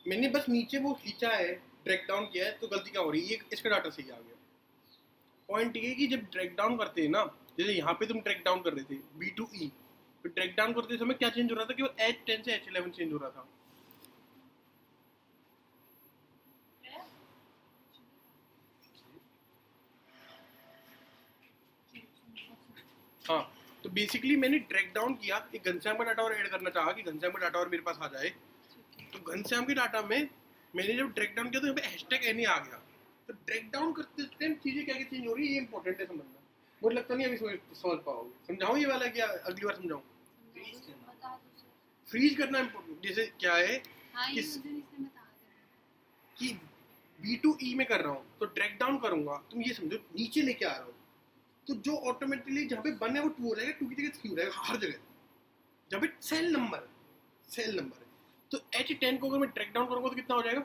मैंने बस नीचे वो खींचा है, ड्रैग डाउन किया है, तो गलती क्या हो रही है? ये इसका डाटा सही आ गया। पॉइंट ये है कि जब ड्रैग डाउन करते हैं ना, जैसे यहाँ पे तुम ड्रैग डाउन कर रहे थे B2E, तो ड्रैग डाउन करते समय क्या चेंज हो रहा था? कि वो H10 से H11 चेंज हो रहा था। हाँ, तो बेसिकली मैंने ड्रैग डाउन किया, एक घनश्याम का डाटा और ऐड करना चाहा कि घनश्याम का डाटा और मेरे पास आ जाए। तो घनश्याम के डाटा में मैंने जब ड्रैग डाउन किया तो यहाँ पे हैशटैग एनी आ गया। तो ड्रैग डाउन करते टाइम चीज़ें क्या क्या चेंज हो रही है, ये इंपॉर्टेंट है समझना। मुझे लगता नहीं अभी समझ पाओगे, समझाऊँ ये वाला क्या अगली बार समझाऊँ? बता दो सर। फ्रीज करना इम्पोर्टेंट, जैसे क्या है हाँ ये किस- मुझे इसने बता दिया। कि B2E में कर रहा हूँ तो ड्रैग डाउन करूंगा, तुम ये समझो नीचे लेके आ रहा हूँ, तो जो ऑटोमेटिकली जहाँ पे 1 है वो 2 हो जाएगा, 2 की जगह 3 हो जाएगा हर जगह। जहाँ पे सेल नंबर है, तो H10 को अगर मैं ड्रैग डाउन करूंगा तो कितना हो जाएगा?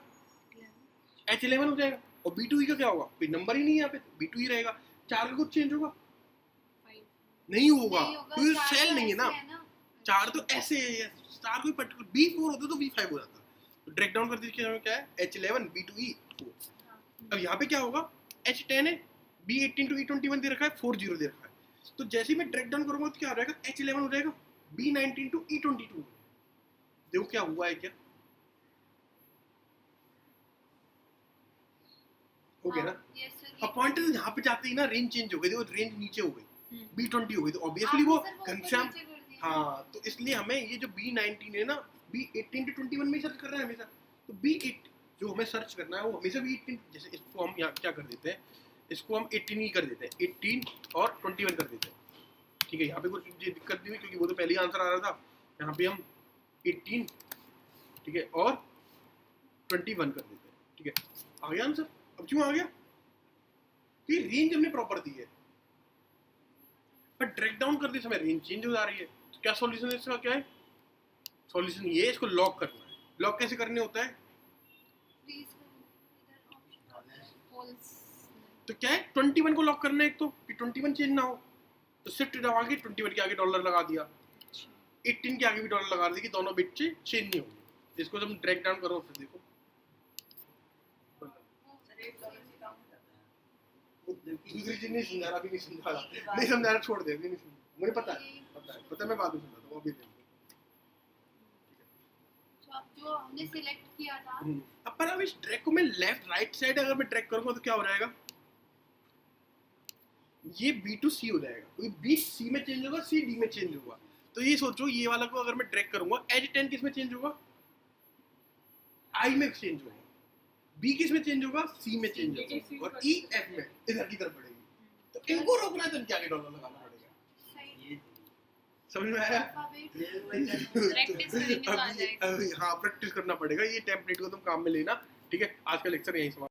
H11 हो जाएगा। और B2E का क्या होगा? कोई नंबर ही नहीं है यहाँ पे, B2E रहेगा। 4 का कुछ चेंज होगा? 5 नहीं होगा, नहीं होगा, क्योंकि चार सेल तो नहीं है ना। ऐसे 4 तो ऐसे है, 4 कोई पर्टिकुलर B4 होता तो B5 हो जाता। तो ड्रैग डाउन करते समय क्या है? H11 B2E 4। अब यहाँ पे क्या होगा? H10 है, B18 to E21 दे रखा है, 40 दे रखा है। तो जैसे ही मैं ड्रैग डाउन करूंगा तो क्या हो जाएगा? H11 हो जाएगा, B19 to E22। देखो क्या हुआ है, क्या हो गया ना? Yes sir. अब पॉइंट यहाँ पे जाते ही ना रेंज चेंज हो गई, देखो रेंज नीचे हो गई, हम्म। B20 हो गई, तो ऑब्वियसली वो घनश्याम। हाँ हाँ, तो इसलिए हमें ये जो B19 है ना, B18 to 21 में सर्च कर रहा है हमेशा। तो B8 जो हमें सर्च करना है वो हमेशा B18, जैसे इसको हम यहाँ क्या कर देते हैं, इसको हम 18 ही कर देते हैं, 18 और 21 कर देते हैं, ठीक है? यहाँ पे कुछ ये दिक्कत नहीं हुई क्योंकि वो तो पहले ही आंसर आ रहा था। यहाँ पे हम 18, ठीक है, और 21 कर देते हैं, ठीक है? आ गया आंसर। अब क्यों आ गया? ये रेंज हमने प्रॉपर दी है, पर ड्रैग डाउन करते समय रेंज चेंज हो जा रही है। तो क्या सॉल्यूशन है इसका? क्या है सॉल्यूशन? ये इसको लॉक करना है। लॉक कैसे करने होता है? फॉल्स तो क्या है, 21 को लॉक करना है एक तो, कि 21 चेंज ना हो। तो शिफ्ट दबा के 21 के आगे डॉलर लगा दिया, 18 के आगे भी डॉलर लगा दिया कि दोनों बिट चेंज नहीं होंगे। इसको जब ड्रैग डाउन करो फिर देखो दूसरी चीज नहीं समझा रहा, अभी नहीं समझा रहा, नहीं समझा रहा, छोड़ दे, अभी नहीं समझा, मुझे पता है मैं बाद में समझाता हूँ, अभी नहीं। तो अब जो हमने सिलेक्ट किया था अब पर अब इस ट्रैक को मैं लेफ्ट राइट साइड अगर मैं ट्रैक करूंगा तो क्या हो जाएगा, ये B to C हो जाएगा, क्योंकि B C में चेंज होगा, C D में चेंज होगा। तो ये सोचो ये वाला को अगर मैं ट्रैक करूंगा, एज 10 किस में चेंज होगा, I में चेंज होगा, B किस में चेंज होगा, C में चेंज होगा, और E F में इधर की तरफ बढ़ेगी। तो इनको रोकना है तो इनके आगे डॉलर लगाना पड़ेगा। सही समझ में आया? अल्फाबेट प्रैक्टिस करेंगे तो आ जाएगा। हाँ प्रैक्टिस करना पड़ेगा, ये टेम्पलेट को तुम काम में लेना, ठीक है। आज का लेक्चर यहीं समाप्त।